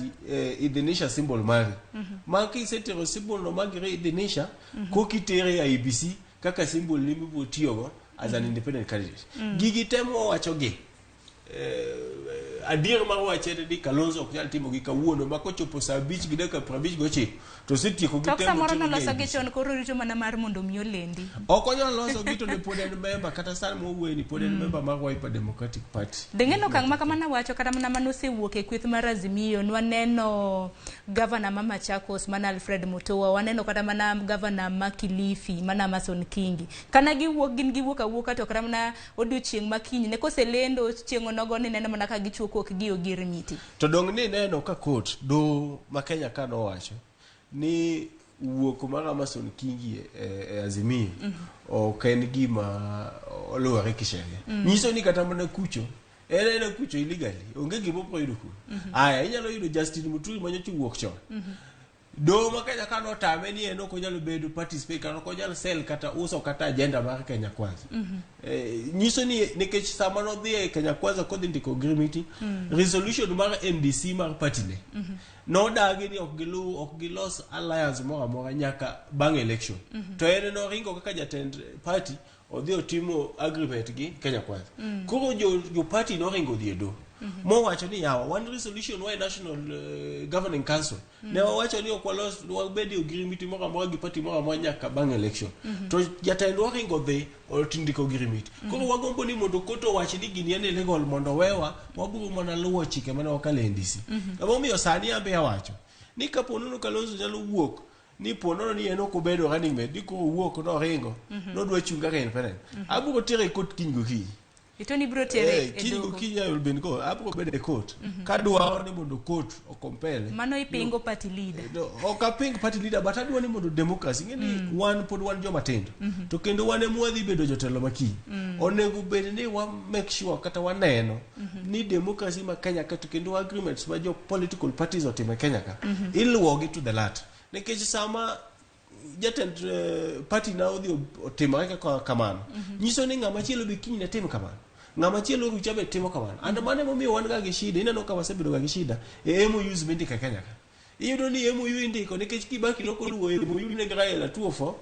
idhinisha symbol mari ma kisetero symbol no magire idhinisha ko kitere IBC kaka symbol limibo tiyogo as an independent candidate gigi temo wacho gi adier mar wachede di Kalonzo ok nyal timo gi kawuono ma kochopo saa 5 gi dakika 50 goche to sitieko gi temo moro no loso gi chon koro rito mana mar mondo mi olendi ok onyal loso gi to ne pod en member kata san mo wuoyi ni pod en member mar Wiper Democratic Party dengeno kang' ma kamana wacho kata mana manosewuok e kweth mar Azimio waneno governor ma Machakos mana Alfred Mutua waneno kata mana governor ma Kilifi mana Mason Kingi kana giwuok gin giwuok awuoka to kata mana odiochieng' makiny ne koselendo chieng' onogo ni neno mana ka gichuoko ok gi ogir miti to dong ni neno ka court do ma Kenya ka no wacho ni wuok mar Mason Kingi e Azimio ok en gima oluwore kisheria nyiso ni kata mana kucho ene kucho illegally onge gimo proyudo ku aya inyalo yudo Justin Muturi manyocho wuok chon do ma Kenya ka no tame ni eno ko nyalo bedo participate kana ko nyalo sell kata uso kata agenda mar Kenya Kwanza nyiso ni nikech sama no dhi e Kenya Kwanza ko dhi ndiko agreement resolution mar MDC mar party ne no dagi ni ok gilos alliance moro nyaka bang election to ene no ringo kaka jatend party odhi otimo agreement gi Kenya Kwanza koro jo party no ringo dhi do mo wacho ni yawa one resolution why national governing council ne wacho ni okwalos wabedi agreement moro gi party moro nyaka bang election to jatend ringo dhi otindiko agreement koro wagombo ni mondo koto wacho ni gini ene legal mondo wewa waburo mana luwo chike mane wakale NDC omiyo sani ambe wacho ni kapono Kalonzo nyalo wuok ni ponono ni eno ko bedo running mate ni ko wuok no ringo no dwa chunga ka independent aburo tere kot kingo ki itoni bro tere kingo kinya ulben ko aburo bede court kadwa ni mondo court okompele mano ipingo party leader okaping party leader but adwa ni mondo democracy ngeni one pod one joma tindo to kendo wane muadhi bedo jotelo maki onego bed ni wa make sure kata waneno ni democracy ma Kenya ka to kendo agreements ma jo political parties otime Kenya ka iluwogi to the lat nekech sama jatend party na odhi otimore kamano nyiso ni ng'ama chielo be kiny na tim kamano ng'ama chielo rucha be timo kamano and mane momiyo wan ga gi shida ineno ka wasebedo ga gi shida MOUs bende ka Kenya ka iyudo ni MOU indiko nikech Kibaki loko luwo MOU ne Graela 204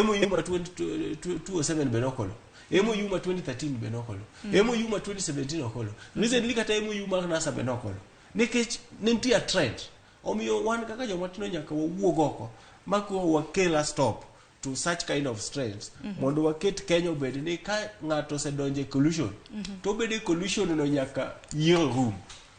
MOU ma 2007 be nokolo MOU ma 2013 be nokolo MOU ma 2017 okolo recently kata MOU ma NASA be nokolo nikech nitie trend omiyo wan kaka joma tino nyaka wawuog oko mako wakela stop to such kind of strengths mondo waket Kenya obed ni ka ng'ato sedonje collusion to bede collusion no nyaka year room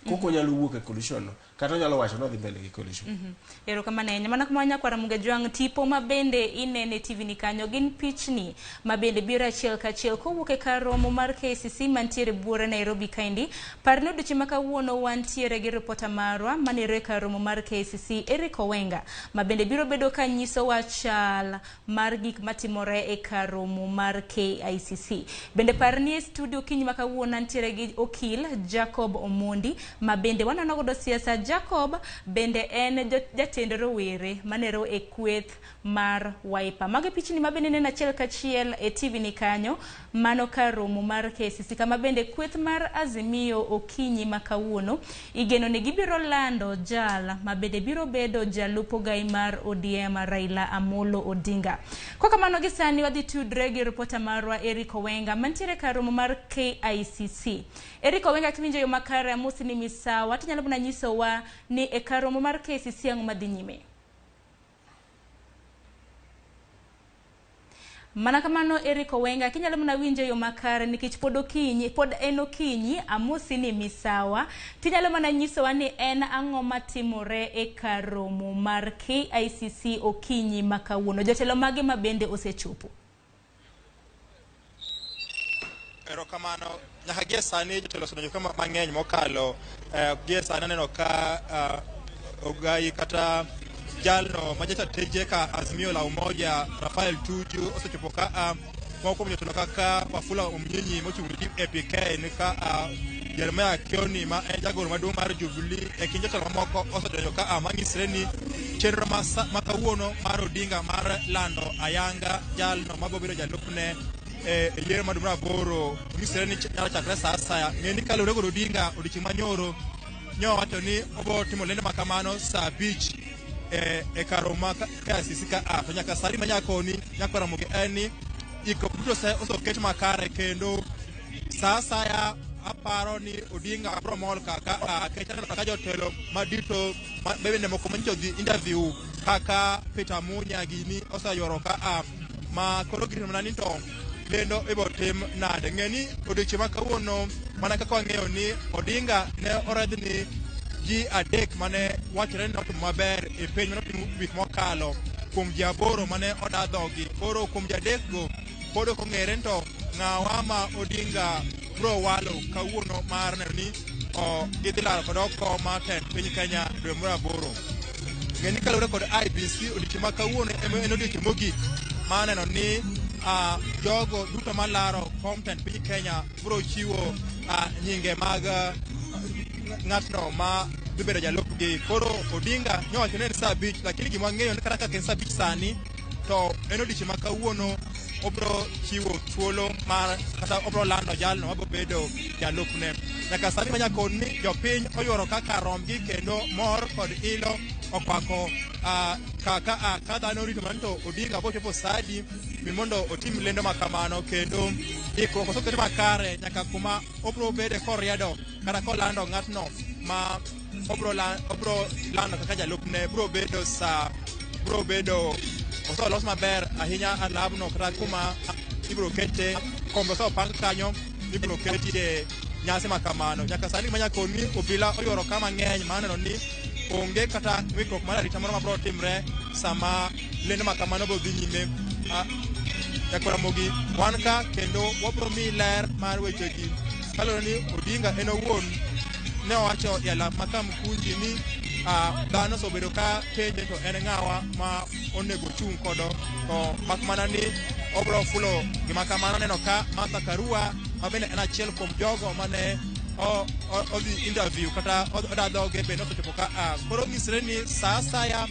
koko nyalo wuok e collusion no kata onyalo wacho no dhi mbele gi coalition. Ero kama ne mana kuma nya kwara muga jwang tipo mabende inene TV ni kanyo gin pichni mabende biro achiel kachiel kowuok e kar romo mar KCC mantiere buore Nairobi kaindi. Parne odiochieng' ma kawuono wantiere gi reporter marwa manero e kar romo mar KCC Eric Owenga mabende biro bedo ka nyiso wa chal mar gik matimore e kar romo mar KICC. Bende parni e studio kinyi ma kawuono antiere gi okil Jacob Omondi mabende wanano godo siasa. Jacob bende en jatend rowere manero e kweth mar Wiper. Mage pichni mabende nena achiel kachiel e TV ni kanyo mano kar romo mar KCC kama bende kweth mar Azimio okinyi ma kawuono igeno ne gibiro lando jal mabende biro bedo jalupo gai mar ODM Raila Amolo Odinga. Kwa kamano gisani wadhi tudre gi reporter marwa Eric Owenga mantiere kar romo mar KICC. Eric Owenga kiwinjo yo makare amusi ni misawa tinyalo buna nyiso wa ni e kar romo mar KCC ang madhi nyime. Mana kamano Eric Owenga kinyalo mna winjo yo makare nikech pod en okinyi amusi ni misawa tinyalo mana nyiso wa ni en ang'o matimore e kar romo mar KICC okinyi makawuono. Jotelo mage mabende osechopo. Erokamano nyaka gie sani jotelo osedonjo kama mang'eny mokalo gie sani aneno ka ogai kata jalno majatateje ka Azimio la Umoja Rafael Tuju osechopo ka moko jotelo kaka Wafula Omnyinyi mochung'ne APK ni ka Jeremiah Kioni ma en jagoro maduong' mar Jubilee e kind jotelo mamoko osedonjo ka manyisre ni chenro ma kawuono mar Odinga mar lando ayanga jalno mabobiro jalupne yiero maduong' raboro nyisre ni nyalo chakre sa asaya ng'eni kalure kod Odinga odiochieng' manyoro nyowacho ni obo timo lendo makamano sa 5 e karo ma KICC ka to nyaka sari manyakoni nyakwara Ramogi en ni iko duto oseket makare kendo sa asaya aparo ni Odinga bro mol kaka kechano kaka jotelo madito bebe moko mancho dhi interview kaka Peter Munya gini osayoro ka ma koro gino manani to lendo ibo tim nade ng'eni odiochieng' ma kawuono mana kaka wang'eyo ni Odinga ne oredh ni ji adek mane wachore ni otimo maber e piny mane otimo gik mokalo kuom ji 8 mane odadhogi koro kuom ji adek go pod ok ong'ere to ng'awa ma Odinga bro walo kawuono mar neno ni gidhi laro kod oko mar tend piny Kenya dwe mar 8 ng'eni kalure kod IBC odiochieng' ma kawuono en odiochieng' mogik ma neno ni jogo duto malaro kom tend piny Kenya bro chiwo nyinge mag ng'atno ma dhi bedo jalupgi. Koro Odinga nyowacho ni en sa 5 lakini gima wang'eyo ni kata kaka en sa 5 sani to en odiochieng' ma kawuono obro chiwo thuolo mar kata obro lando jalno mabro bedo jalupne. Nyaka sani manyakon ni jopiny oyuoro kaka romgi kendo mor kod ilo okwako ka dhano rito mana to Odinga bochopo sadi mondo otim lendo makamano kendo ikruok oseket makare nyaka kuma obro bede koriedo kata kolando ng'atno ma obro lando kaka jalupne bro bedo oselos maber ahinya alabno kata kuma ibro kete kombe osepang kanyo ibro ketie nyasi makamano. Nyaka sani manyakoni obila oyuoro kama ng'eny maneno ni onge kata wikruok mar arita moro mabro timre sama lendo makamano bo dhi nyime. Nyakwara Ramogi wan ka kendo wabro mi ler mar wechegi kalore ni Odinga en owuon ne owacho e alap makam kunji ni dhano osebedo ka penje to en ng'awa ma onego chung' kodo to mak mana ni obro fulo gima kamano. Neno ka Martha Karua mabende en achiel kuom jogo mane odhi interview kata odadhoge bende osechopo ka koro nyisre ni sa asaya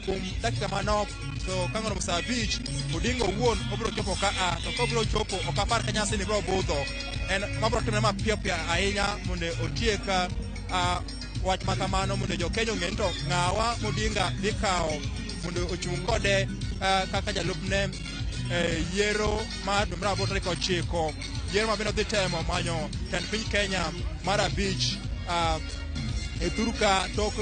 kuom dakika manok to kang'ono sa 5 Odinga owuon obro chopo ka to kobro chopo ok apar ka nyasi ni bro budho en mabro timre mapiyo piyo ahinya mondo otiek wach makamano mondo jo Kenya ng'e to ng'awa Odinga dhi kawo mondo ochung' kode kaka jalupne yiero mar dwe mar 8 tarik 9 yiero ma bende dhi temo manyo tend piny Kenya mar 5 e thuru ka tok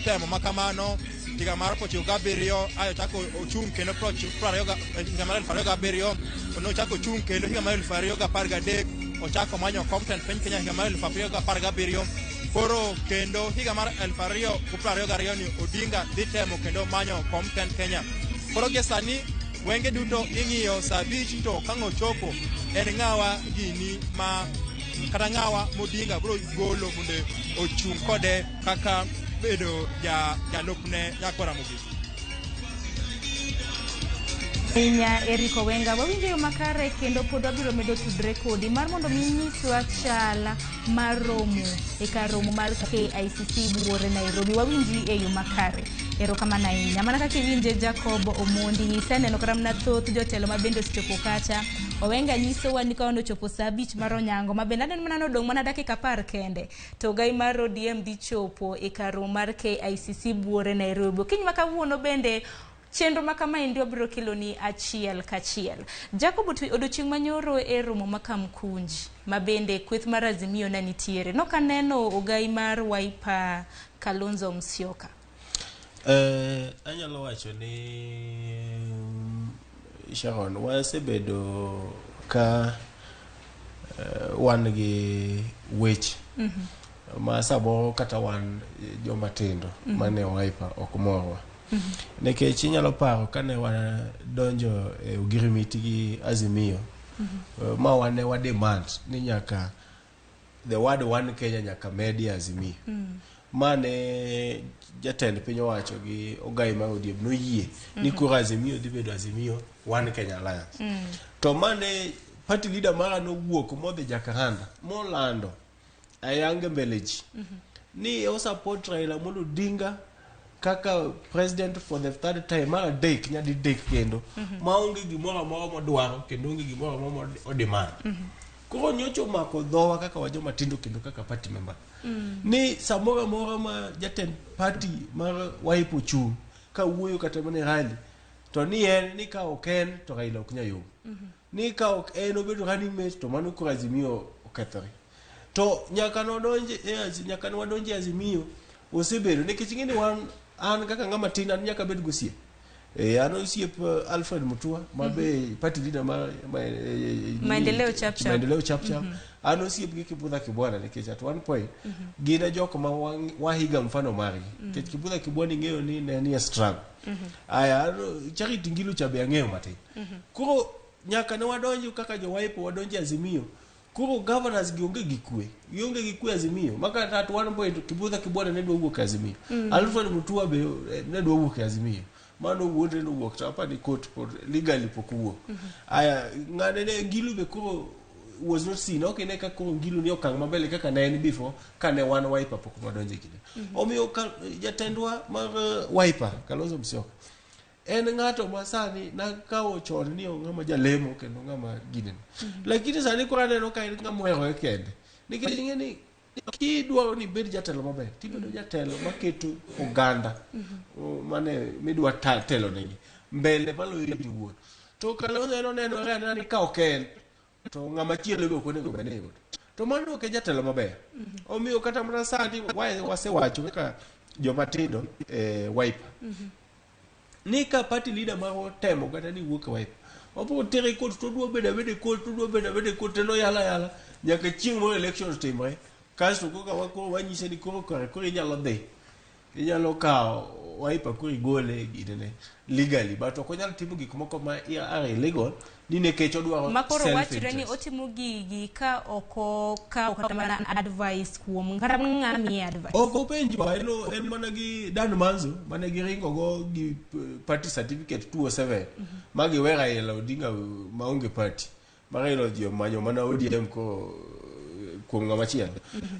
temo makamano higa mar 97 ayo chako ochung' kendo higa mar 2007 ono chako ochung' kendo higa mar 2013 ochako manyo kom tend piny Kenya higa mar 2017 koro kendo higa mar 2022 ni Odinga dhi temo kendo manyo kom Kenya. Koro gie sani wenge duto ing'iyo saa 5 to kang'o chopo en ng'awa gini ma kata ng'awa modinga bro golo mondo ochung' kode kaka bedo jalupne nyako Ramogi. Inya Eriko Wenga wawinjo yo makare kendo pod wabiro medo tudre kodi mar mondo mi nyiswa chal mar romo e kar romo mar KICC buore Nairobi. Wawinji e yo makare. Erokamano ahinya. Mana kaka iwinje Jacob Omondi iseneno kata mana thoth jotelo ma bende osechopo kacha. Owenga nyisowa ni ka ochopo saa 5 mar onyango ma bende aneno mana nodong' mana dakika 10 kende to gai mar ODM dhi chopo e kar romo mar KICC buore Nairobi. Kiny ma kawuono bende chenro ma kama endi obiro keloni achiel kachiel. Jacob odiochieng' manyoro e romo ma Kamkunji ma bende kweth mar Azimio ne nitiere. No kaneno ogai mar Wiper Kalonzo Musyoka. Anyalo wacho ni Sharon wasebedo ka wan gi weche ma saboro kata wan joma tindo mane Wiper ok morwa. Nekech inyalo paro kane wadonjo e ogirimiti gi Azimio ma wane wademand ni nyaka the word one Kenya nyaka medi Azimio. Mane jatend piny owacho gi ogai ma ODM noyie ni koro Azimio dhi bedo Azimio One Kenya Alliance. To mane party leader mara nowuok modhi Jakaranda molando ayange mbeleji ni o support Raila Amolo Odinga kaka president for the third time mara dek nyadi dek kendo maonge gimoro amora modwaro kendo onge gimoro amora odemand. Koro nyocho mako dhowa kaka wajoma tindo kendo kaka party member. Ni samora mora ma jatend party mar Wiper chung ka wuoyo kata mane rally to ni en ni ka oken to Raila ok nyayo. Ni ka ok en obedo running mate to mano ko Azimio okethore. To nyaka wadonje Azimio osebedo nikech ng'eni wan an kaka ng'ama tin an nyaka bed gosie. An osiep Alfred Mutua mabe party leader ma Maendeleo chapchap. An osiep gi Kibudha Kibwana nikech at one point gina jok ma wahiga mfano mari. Nikech Kibudha Kibwana ng'eyo ni ne ni struggle. Aya Charity Ngilu cha be ng'eyo matin. Koro nyaka ne wadonjo kaka jo Wiper wadonjo Azimio. Kuro governors gionge gikwe Azimio. Maka at one point Kibudha Kibwana ne dwa wuok Azimio. Alfred Mutua be ne dwa wuok Azimio. Mano wuode no wuok hapa ni court for legally pokuwo. Aya ngane ne Ngilu be kuro was not seen. Okay ne ka kuro Ngilu ni okang mabele kaka na en before kane wan Wiper pok wadonje kide. Omiyo jatendwa mar Wiper Kalonzo Musyoka en ng'ato masani na kawo chon ni ng'ama jalemo kendo ng'ama ginen. Lakini sani ko aneno ka en ng'ama wero kende. Nikech ng'eni kidwaro ni bed jatelo maber, tibedo jatelo maketo oganda mane midwa telo negi mbele malo yuo. To Kalonzo neno ni ka oken to ng'ama chielo be okonego benego. To mano ok jatelo maber. Omiyo kata mana sani wasewacho ka joma tindo Wiper ni ka party leader maro temo kata ni wuok Wiper opo tere kod to dwo bede kod telo yala nyaka chieng' mo election timre kasto koka wako wanyise ni koro inyalo dhi inyalo kawo Wiper kuri gole gidene legally but ok onyalo timo gik moko ma are illegal ni nekech odwaro makoro wachre ni otimo gigi ka oko ka kata mana advice kuom kata ng'ami advice oko penjwa en mana gi Dan Manzo mane giringo go gi party certificate 207 magi wera Raila Odinga maonge party Raila dio manyo mana ODM ko kuom ng'ama chielo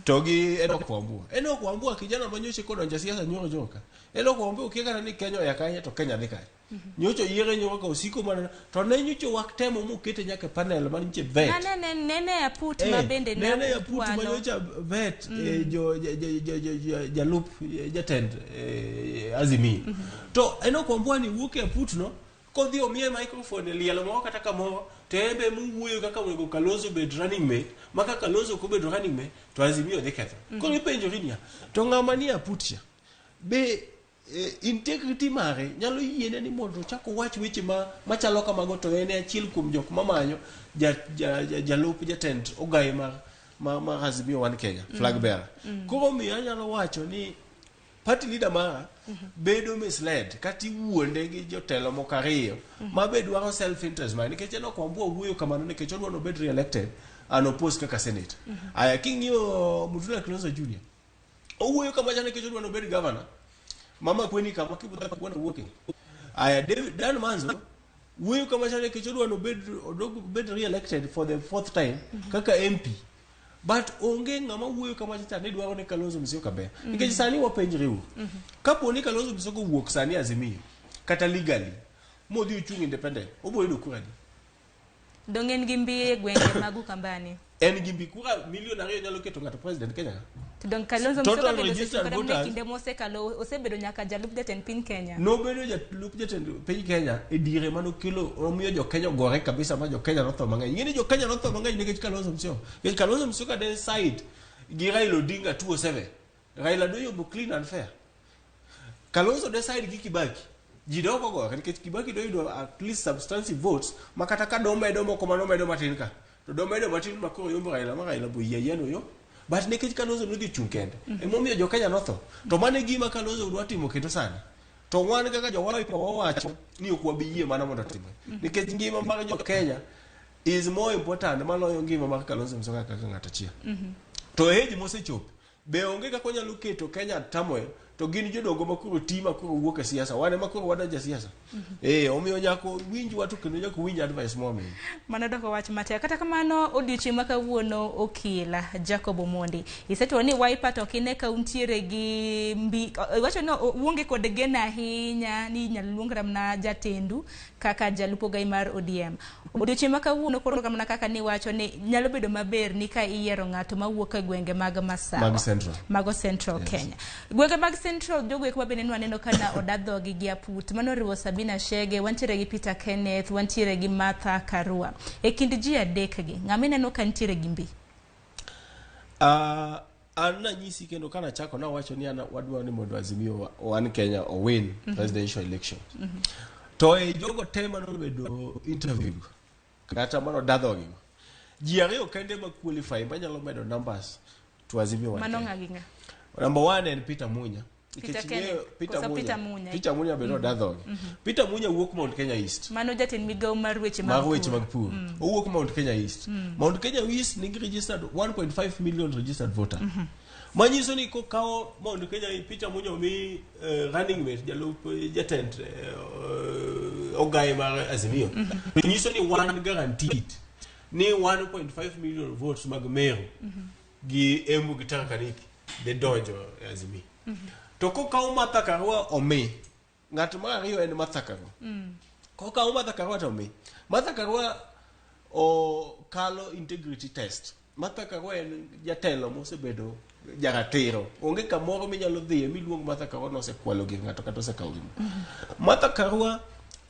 to gi Enoch Wambua kijana manyoche kodonja siasa nyoro joka Enoch Wambua ukikana ni Kenya ya Kenya to Kenya dhi kanye nyocho yiere nyoro ka usiko mana to ne nyocho wak temo mukete nyaka panel man nche vet nene ya put ma bende na nene ya put manyocha vet jalup jatend Azimio to Enoch Wambua ni wuok ya put no kodhi omie microphone lielo mo kata kamoro tebe muwuoyo kaka wego Kalonzo bed running mate maka Kalonzo ko bed running mate to Azimio de ketho ko ipenjo rinia to ng'ama ni aputcha be integrity mare nyalo yiene ni mondo chako wach weche machalo kamago to ene achiel kuom jok mamanyo jalup jatend ogai mar ma Azimio One Kenya flag bearer. Koro mi anyalo wacho ni party leader mara bedo misled kati wuonde gi jotelo moko ariyo ma be dwaro self interest man nikech no kwambo wuoyo kamano nikech odwano bed re-elected an oppose kaka senate. Aya king'iyo Mutula Kilonzo Junior owuoyo kama jana nikech odwano bed governor. Mama kweni kama kibuda kwa working. Aya Dan Manzo wuoyo kama jana nikech odwano bed re-elected for the 4th time kaka MP. But onge ngama wuoyo kama chata ne dwaro ne Kalonzo Musyoka be. Nikech sani wapenjriu. Kapo ni Kalonzo Musyoka wuok sani Azimio kata legally modhi uchung independent oboyudo kura di. Dongen gimbi gwenge magu kambani. En gimbi kura milion 2 nyalo keto ng'ato president Kenya. Don Kalonzo Musyoka bedo sekora mne kinde mose kalo osebedo nyaka jalup jatend piny Kenya. No bedo jalup jatend piny Kenya e dire mano kelo omiyo jo Kenya gore kabisa ma jo Kenya notho mang'eny. Ng'eni jo Kenya notho mang'eny nikech Kalonzo Musyoka. Nikech Kalonzo Musyoka den side gi Raila Odinga 207. Raila doyo clean and fair. Kalonzo den side gi Kibaki. Jidoko gore nikech Kibaki doyo at least substantive votes makata ka domedo moko manomedo matin ka. To domedo matin makoro yombo Raila ma Raila bo yeno yo. But nikech Kalonzo nigi chung kende. Emomiyo jo Kenya notho. To mane gima Kalonzo dwa timo kendo sani. To wan kaka jo Wiper wawacho ni ok wabiyie mana mondo time. Nikech ngima mar jo Kenya is more important maloyo ngima mar Kalonzo Musyoka kaka ng'ato achiel. To age mosechopo be onge kaka nyalo keto Kenya tamwe to gin jodongo makoro tima koro wuok e siasa wane makoro wadaja siasa. Omiyo nyako winj watu kendo nyako winj advice mo min. Mano doko wach matek kata kamano odiochieng' makawuono okila Jacob Omondi iseto ni Wiper to kine kauntiere gi mbi wacho no uonge kod gena ahinya ni nyalungra na jatendu kaka jalupo gai mar ODM. Odiochieng' makawuono koro kamana kaka ni wacho ni nyalo bedo maber ni ka iyiero ng'ato mawuok e gwenge mag Masawa mago Central Kenya. Gwenge mag Central jogo ekwa bende nwaneno kana odadho gi giaput mano riwo Sabina Chege wantiere gi Peter Kenneth wantiere gi Martha Karua e kind ji adek gi ng'ama neno ka ntiere gi mbi Anna nyisi kendo kana chako na wacho ni ana wadwa ni mondo Azimio One Kenya o win presidential election to e jogo tema no bedo interview kata mano dadho gi ji ariyo kende ma qualify manyalo medo numbers to Azimio One mano Kenya. ng'aginga Number 1 and Peter Munya. Peter Munya be no dadho. Peter Munya wuok Mount Kenya East. Mano jatend migao mar weche mag pur. Wuok Mount Kenya East. Mount Kenya East nigi registered 1.5 million registered voter. Manyiso ni ko kao Mount Kenya Peter Munya mi running mate jalup jatend ogai mar Azimio. Manyiso ni one guaranteed ni 1.5 million votes mag Meru gi Embu Gitankaniki de donjo Azimio. To ko ka Martha Karua ome ng'at mar ariyo en Martha Karua. Ko ka Martha Karua to ome Martha Karua o kalo integrity test. Martha Karua en jatelo mosebedo jaratero. Onge kamoro minyalo dhiye miluong Martha Karua no sekwalo gi ng'ato kata osekawo. Martha Karua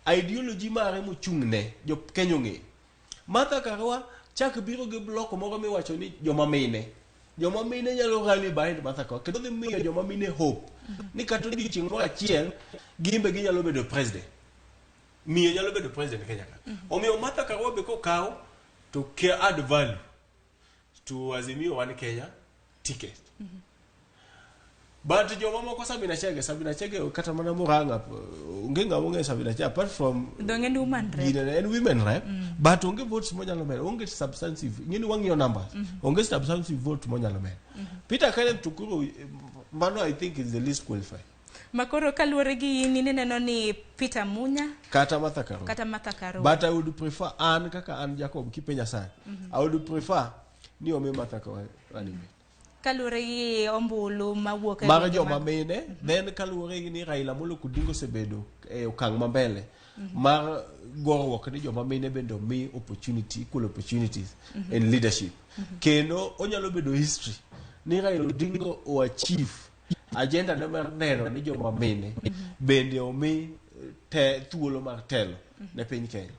ideology mare mochung'ne jo Kenya ng'e. Martha Karua chak biro gi block moro miwacho ni joma mine nyalo rally behind Martha Karua kendo dhi miyo joma mine hope ni kata odiochieng' moro achiel gimbe ginyalo bedo president. Miyo nyalo bedo president Kenya ka. Omiyo Martha Karua be kokaw to add value to Azimio One Kenya ticket. But joma moko Sabina Chege kata mana Murang'a onge ng'ama ong'eyo Sabina Chege apart from donge woman rep and women rep but onge votes monyalo medo onge substantive ngini wang'io numbers onge substantive vote monyalo medo. Peter Kenneth Tukuru mano I think is the least qualified. Makoro kaluore gi ni neno ni Peter Munya kata Martha Karua. But I would prefer kaka Jacob Kipenya sana. I would prefer ni ome Martha Karua anime. Kaluore gi ombulu mawuok e mar joma mine then kaluore gi ni Raila Molo Odinga osebedo e okang' mambele mar gorwok ni joma mine bendo mi equal opportunities in leadership. Kendo onyalo bedo history ni Raila Odinga o achieve agenda mar neno ni joma mine bende omi thuolo mar telo ne piny Kenya.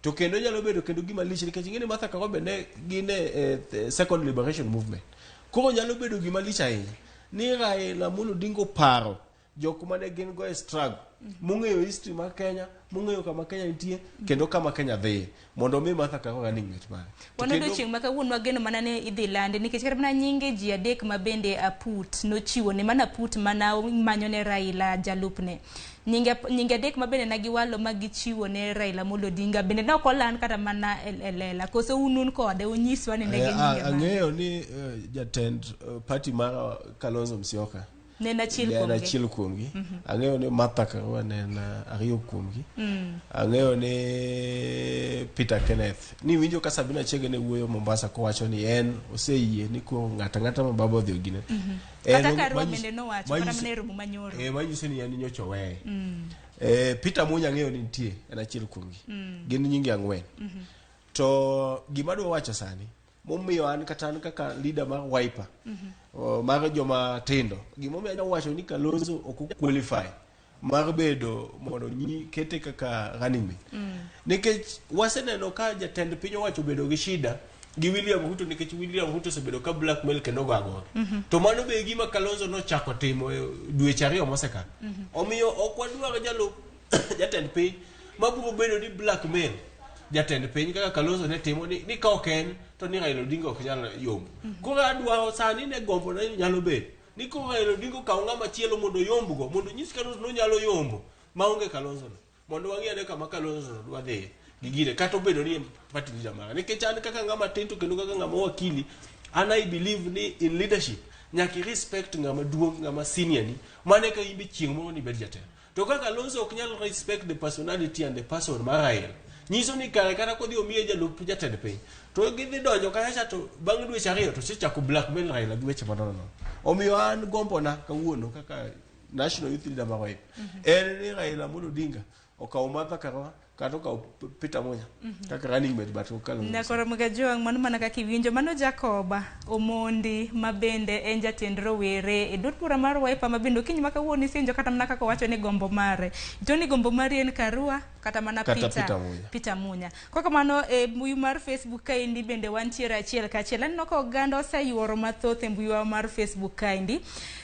To kendo nyalo bedo kendo gima lich nikech ng'eni Martha Karua bende gine second liberation movement. Koro nyalo bedo gima lich ahinya ni Raila Molo Odinga paro jokuma ne gin go e struggle mung'eyo history mar Kenya, mung'eyo kama Kenya nitie kendo kama Kenya dhi mondo mi Martha Karua running mate mare. Wano do chieng' maka wuon wageno mana ne idhi lande nikech kata mana nyinge ji adek mabende aput nochiwo ne mana put mana manyo ne Raila jalupne. Nyinge adek mabende nagiwalo magichiwo ne Raila Amolo Odinga bende ne ok oland kata mana elela koso unun kode unyiswa ni ndege nyinge. Ang'eyo ni jatend party mar Kalonzo Musyoka Nena chill kuomgi. Ang'eyo ni Martha Karua nena ariyo kuomgi. Ang'eyo ni Peter Kenneth. Ni winjo ka Sabina Chege ne wuoyo Mombasa kowacho ni en oseyie ni ko ng'ata ma babo dhi ogine. Kata Karua bende no wacho kata mane romo manyoro. Manyiso ni en nyocho weye. Peter Munya ang'eyo ni nitie en achiel kuomgi. Gin nyingi ang'wen. To gima dwa wacho sani momiyo an kaka leader mar Wiper mar joma tindo gimomiyo anyalo wacho ni Kalonzo ok qualify mar bedo mondo kete kaka running mate nikech waseneno ka jatend piny owacho bedo gi shida gi William Ruto nikech William Ruto osebedo ka blackmail kendo gago to mano be gima Kalonzo nochako timo dweche ariyo mosekalo omiyo ok wadwar jatend piny mabiro bedo ni blackmail jatend piny kaka Kalonzo ne timo ni ka ok en to ni Raila Odinga ok nyal yombo. Koro adwaro sani ne gombo na nyalo bedo ni ko Raila Odinga kaw ng'ama chielo mondo yombgo mondo nyis Kalonzo no nyalo yombo maonge Kalonzo no mondo wang'e kama Kalonzo no dwa dhi gigire kata obedo ni party leader mara nikech an kaka ng'ama tinto kendo kaka ng'ama wakili I believe ni in leadership nyaki respect ng'ama duong' ng'ama senior ni mane ka imbe chieng' moro ni bed jatelo to kaka Kalonzo ok nyal respect the personality and the person mar Raila nyiso ni kare kata kodhi omiye jalup jatend piny to gidhi donjo kacha to bang' dweche ariyo to sechako blackmail Raila gi weche manono omiyo an gombo na kawuono kaka national youth leader mar Wiper en ni Raila Amolo Odinga okaw Martha Karua kata okaw Peter Munya kaka running mate but Kalonzo nakoro mugajong mano mana kaka iwinjo mano Jacoba Omondi mabende en jatend rowere e dut bura mar Wiper mabende okinyi makawuono isinjo kata mana kaka wacho ni gombo mare to ni gombo mare en Karua kata mana Peter Munya kaka mano e mbui mar Facebook kaindi bende wantiere achiel kachiel aneno ka oganda oseyuoro mathoth e mbui mar Facebook kaindi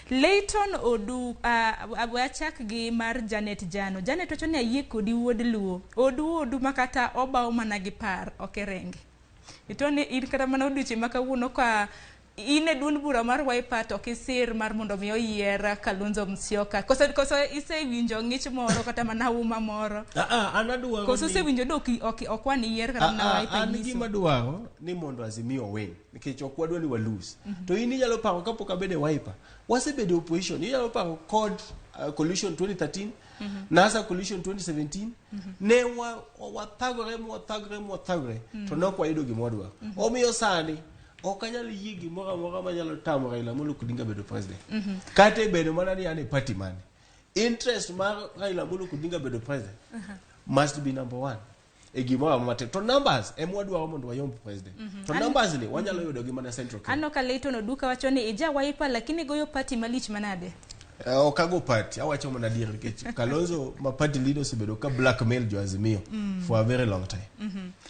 Leighton Odu abwachak gi mar Janet Jano Janet ocho ni ayie kodi wuod luo odu makata obao mana gi par okerenge itoni in kata mana oduche makawuono ka ine duond bura mar Wiper to kisir mar mondo mi oyier Kalonzo Musyoka koso isewinjo ng'ich moro kata mana uma moro anadwaro koso isewinjo do okwan yier kata na Wiper an gima dwaro ni mondo Azimio win nikech ok wadwa ni wa lose to in inyalo paro kapok abede Wiper wasebedo opposition inyalo paro CORD coalition 2013 NASA coalition 2017 ne wathagore to nok wayudo gimodwa omiyo sani okanyal yie gimoro amora manyalo tamo Raila Amolo Odinga bedo president kata bedo mana ni ane party man interest mar Raila Amolo Odinga bedo president must be number one e gimoro amate to numbers emwadwaro mondo wayomb president to numbers ni wanyalo yudo gi mana central Kenya anoka Leighton Oduka wacho ni ija Wiper lakini goyo party malich manade okago party awacho mana dier nikech Kalonzo ma party leader osebedo ka blackmail jo Azimio for a very long time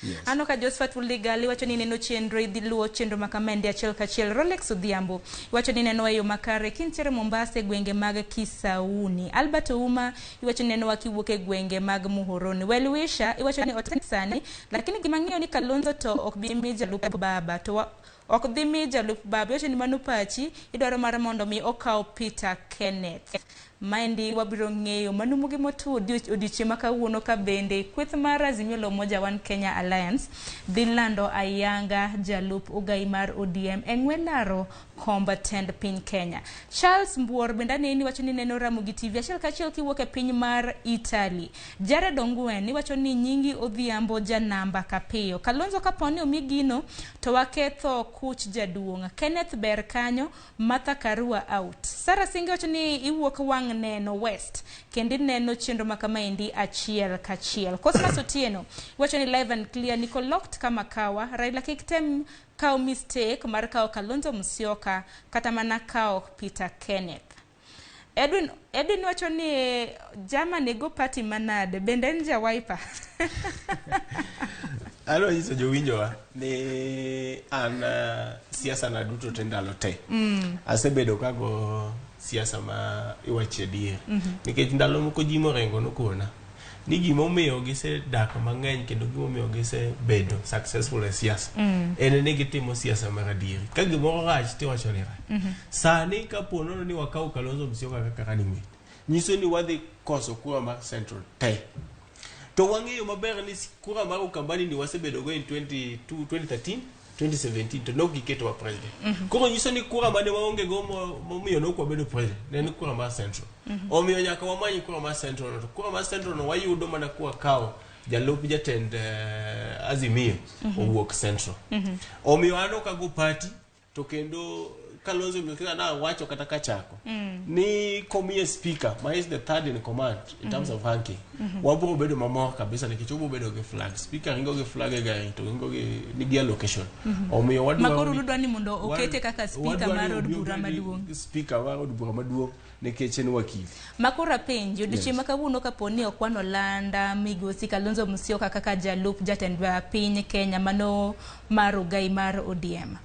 yes. Anoka Josephat Uligali wacho ni neno chenro idhi luo chenro makamende achiel kachiel Rolex Odhiambo wacho ni neno eyo makare kintiere Mombasa gwenge mag Kisauni Albert Uma iwacho ni neno wakiwuok gwenge mag Muhoroni Welwisha iwacho ni otsani lakini gimang'eyo ni Kalonzo to ok bi mi jalup baba to ok dhi mi jalup baba wacho ni mano pachi idwaro mar mondo mi okaw Peter Kenneth maendi wabiro ng'eyo manumugi motu odiochieng' makawuono ka bende kweth mar Azimio la Umoja One Kenya Alliance dhi lando ayanga jalup ugai mar ODM eng'welaro combatant piny Kenya Charles Mbuor bende neni wacho ni neno Ramogi TV achiel kachiel kiwuok e piny mar Italy Jared Ongwen ni wacho ni nyingi Odhiambo janamba kapiyo Kalonzo kaponi omigino to waketho kuch jaduong' Kenneth ber kanyo Martha Karua out Sara Singe wacho ni iwuok wang' neno West kendi neno chenro makamaendi achiel kachiel Cosmas Otieno wacho ni live and clear niko locked kama kawa Raila kiktem kao mistake mar kao Kalonzo Musyoka kata mana kao Peter Kenneth Edwin wacho ni Germany go party manade bende nja Wiper alo hizo jowinjowa ni an siasa na duto tendalo te asebedo kago siasa ma iwache dier nikech ndalo moko ji morengo nokona ni gima omiyo gise dak mang'eny kendo gima omiyo gise bedo successful e siasa en ni gitimo siasa mar adieri ka gimoro rach tiwacho ni rach sani ka ponono ni wakawo Kalonzo Musyoka kaka running mate nyiso ni wadhi koso kura mar Central te to wang'eyo maber ni kura mar Ukambani ni wasebedo go in 2013 2017 to nok giketo wa president koro nyiso ni kura mane waonge go momiyo nok wabedo president ne ni kura mar Central omiyo nyaka wamanyi kura mar Central to kura mar Central no wayudo mana kuwa kawo jalup jatend Azimio owuok Central omiyo ano kago party to kendo Kalonzo Musyoka na wacho kata kachako ni komiye speaker ma is the third in command in terms of ranking wabro bedo mamor kabisa nikech obo bedo ge flag speaker ringo ge flag e gari to ringo ge nigi allocation omiyo wadwa makoro udwa ni mondo okete kaka speaker mar od bura maduong speaker mar od bura maduong nikech en wakili makora penjo dichi makawuono kaponi okwano landa migosi Kalonzo Musyoka kaka jalup jatend piny Kenya mano mar ogai mar ODM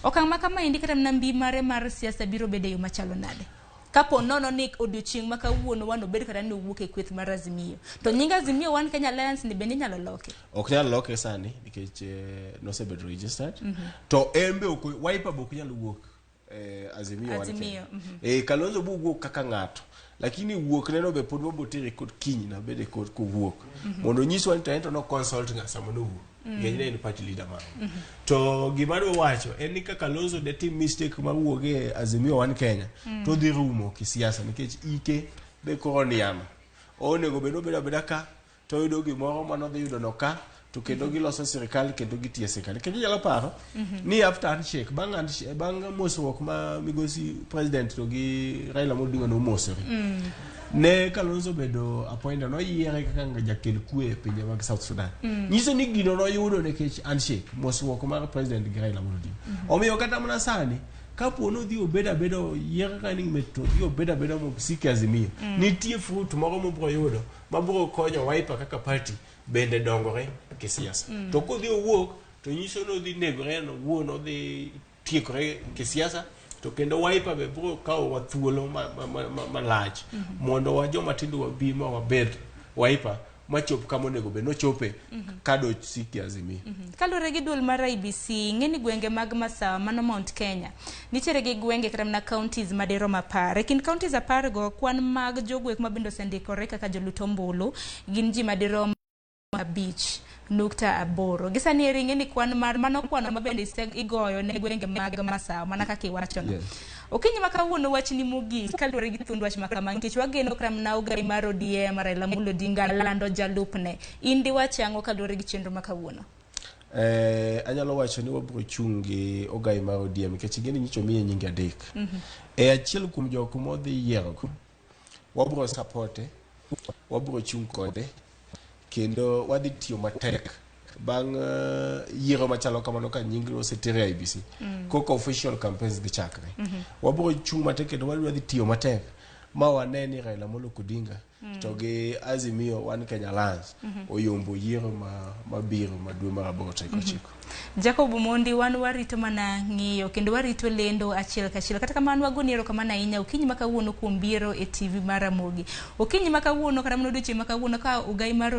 okang makama indi kata mnambi mare mar siasa biro bede yo machalo nade kapo nono ni odiochieng makawuono wano bed kata ni owuok e kweth mar Azimio to nyinga Azimio One Kenya Alliance ni bende nyalo loke ok nyalo loke sani nikech no se bedo registered to embe Wiper bok nyalo wuok Azimio One Kenya Kalonzo bu wuok kaka ngato lakini wuok neno be pod wabotere kod kiny na bede kod kuwuok mondo nyiswa ni to no consult ngasa mondo wuok ng'enyne ni party leader man to gimaro wacho en ni kaka Kalonzo de team mistake ma wuoge Azimio One Kenya to dhi rumo kisiasa nikech ike be koroniama onego bedo beda ka to yudo gimoro mano dhi yudo no ka to kendo giloso sirikal kendo gitie sirikal kendo nyalo paro ni after handshake bang mosruok ma migosi president to gi Raila Odinga no mosori ne Kalonzo bedo appointed no yiere kaka jakel kue e pinje mag South Sudan nyiso ni gino no yudo nikech handshake mosruok mar president gi Raila Odinga omiyo kata mana sani kapo no dhi obeda yiere running mate to dhi obeda mo sike Azimio nitie fruit moro mobro yudo mabro konyo Wiper kaka party bende dongore ke siasa to ko dhi owuok to nyiso no dhi negore no wuono dhi tiekore ke siasa to kendo Wiper be bro kawo wathuolo malach mondo wa joma tindo wabima wabed Wiper machop kama onego be no chope kado siki Azimio kalore gi dul mar IBC ngeni gwenge mag Masawa mano Mount Kenya nitiere gi gwenge kata na counties madero mapare kin counties apar go kwan mag jogwek mabindo sendikore kaka jolutombulu gin ji madero beach nukta aboro gisani eringe ni kwan mar mano kwan mabende igoyo ne gwenge mag Masawa mana kaka iwacho no okinyi makawuono wach ni mugi kalore gi thund wach makama nikech wageno kram na ogai mar ODM Raila Odinga lando jalupne indi wachango kalore gi chenro makawuono anyalo wacho ni wabro chungi ogai mar ODM nikech gini nyicho miye nyingi adek achiel kuom jok modhi yiero wabro supporte wabro chung kode kendo wadhi tiyo matek bang yiero machalo kamano ka nyingro osetere IBC koko official campaigns gichakre wabro chung matek kendo wadhi tiyo matek ma waneni Raila Odinga to gi Azimio One Kenya Alliance oyombo yiero mabiro madwe mar 8 Jacob Mondi wan warito mana ng'iyo kendo warito lendo achiel kachiel kata kamano wagoniero kamana inya okinyi makawuono kuom biro e TV mar Ramogi okinyi makawuono kata mano doche makawuono ka ogai mar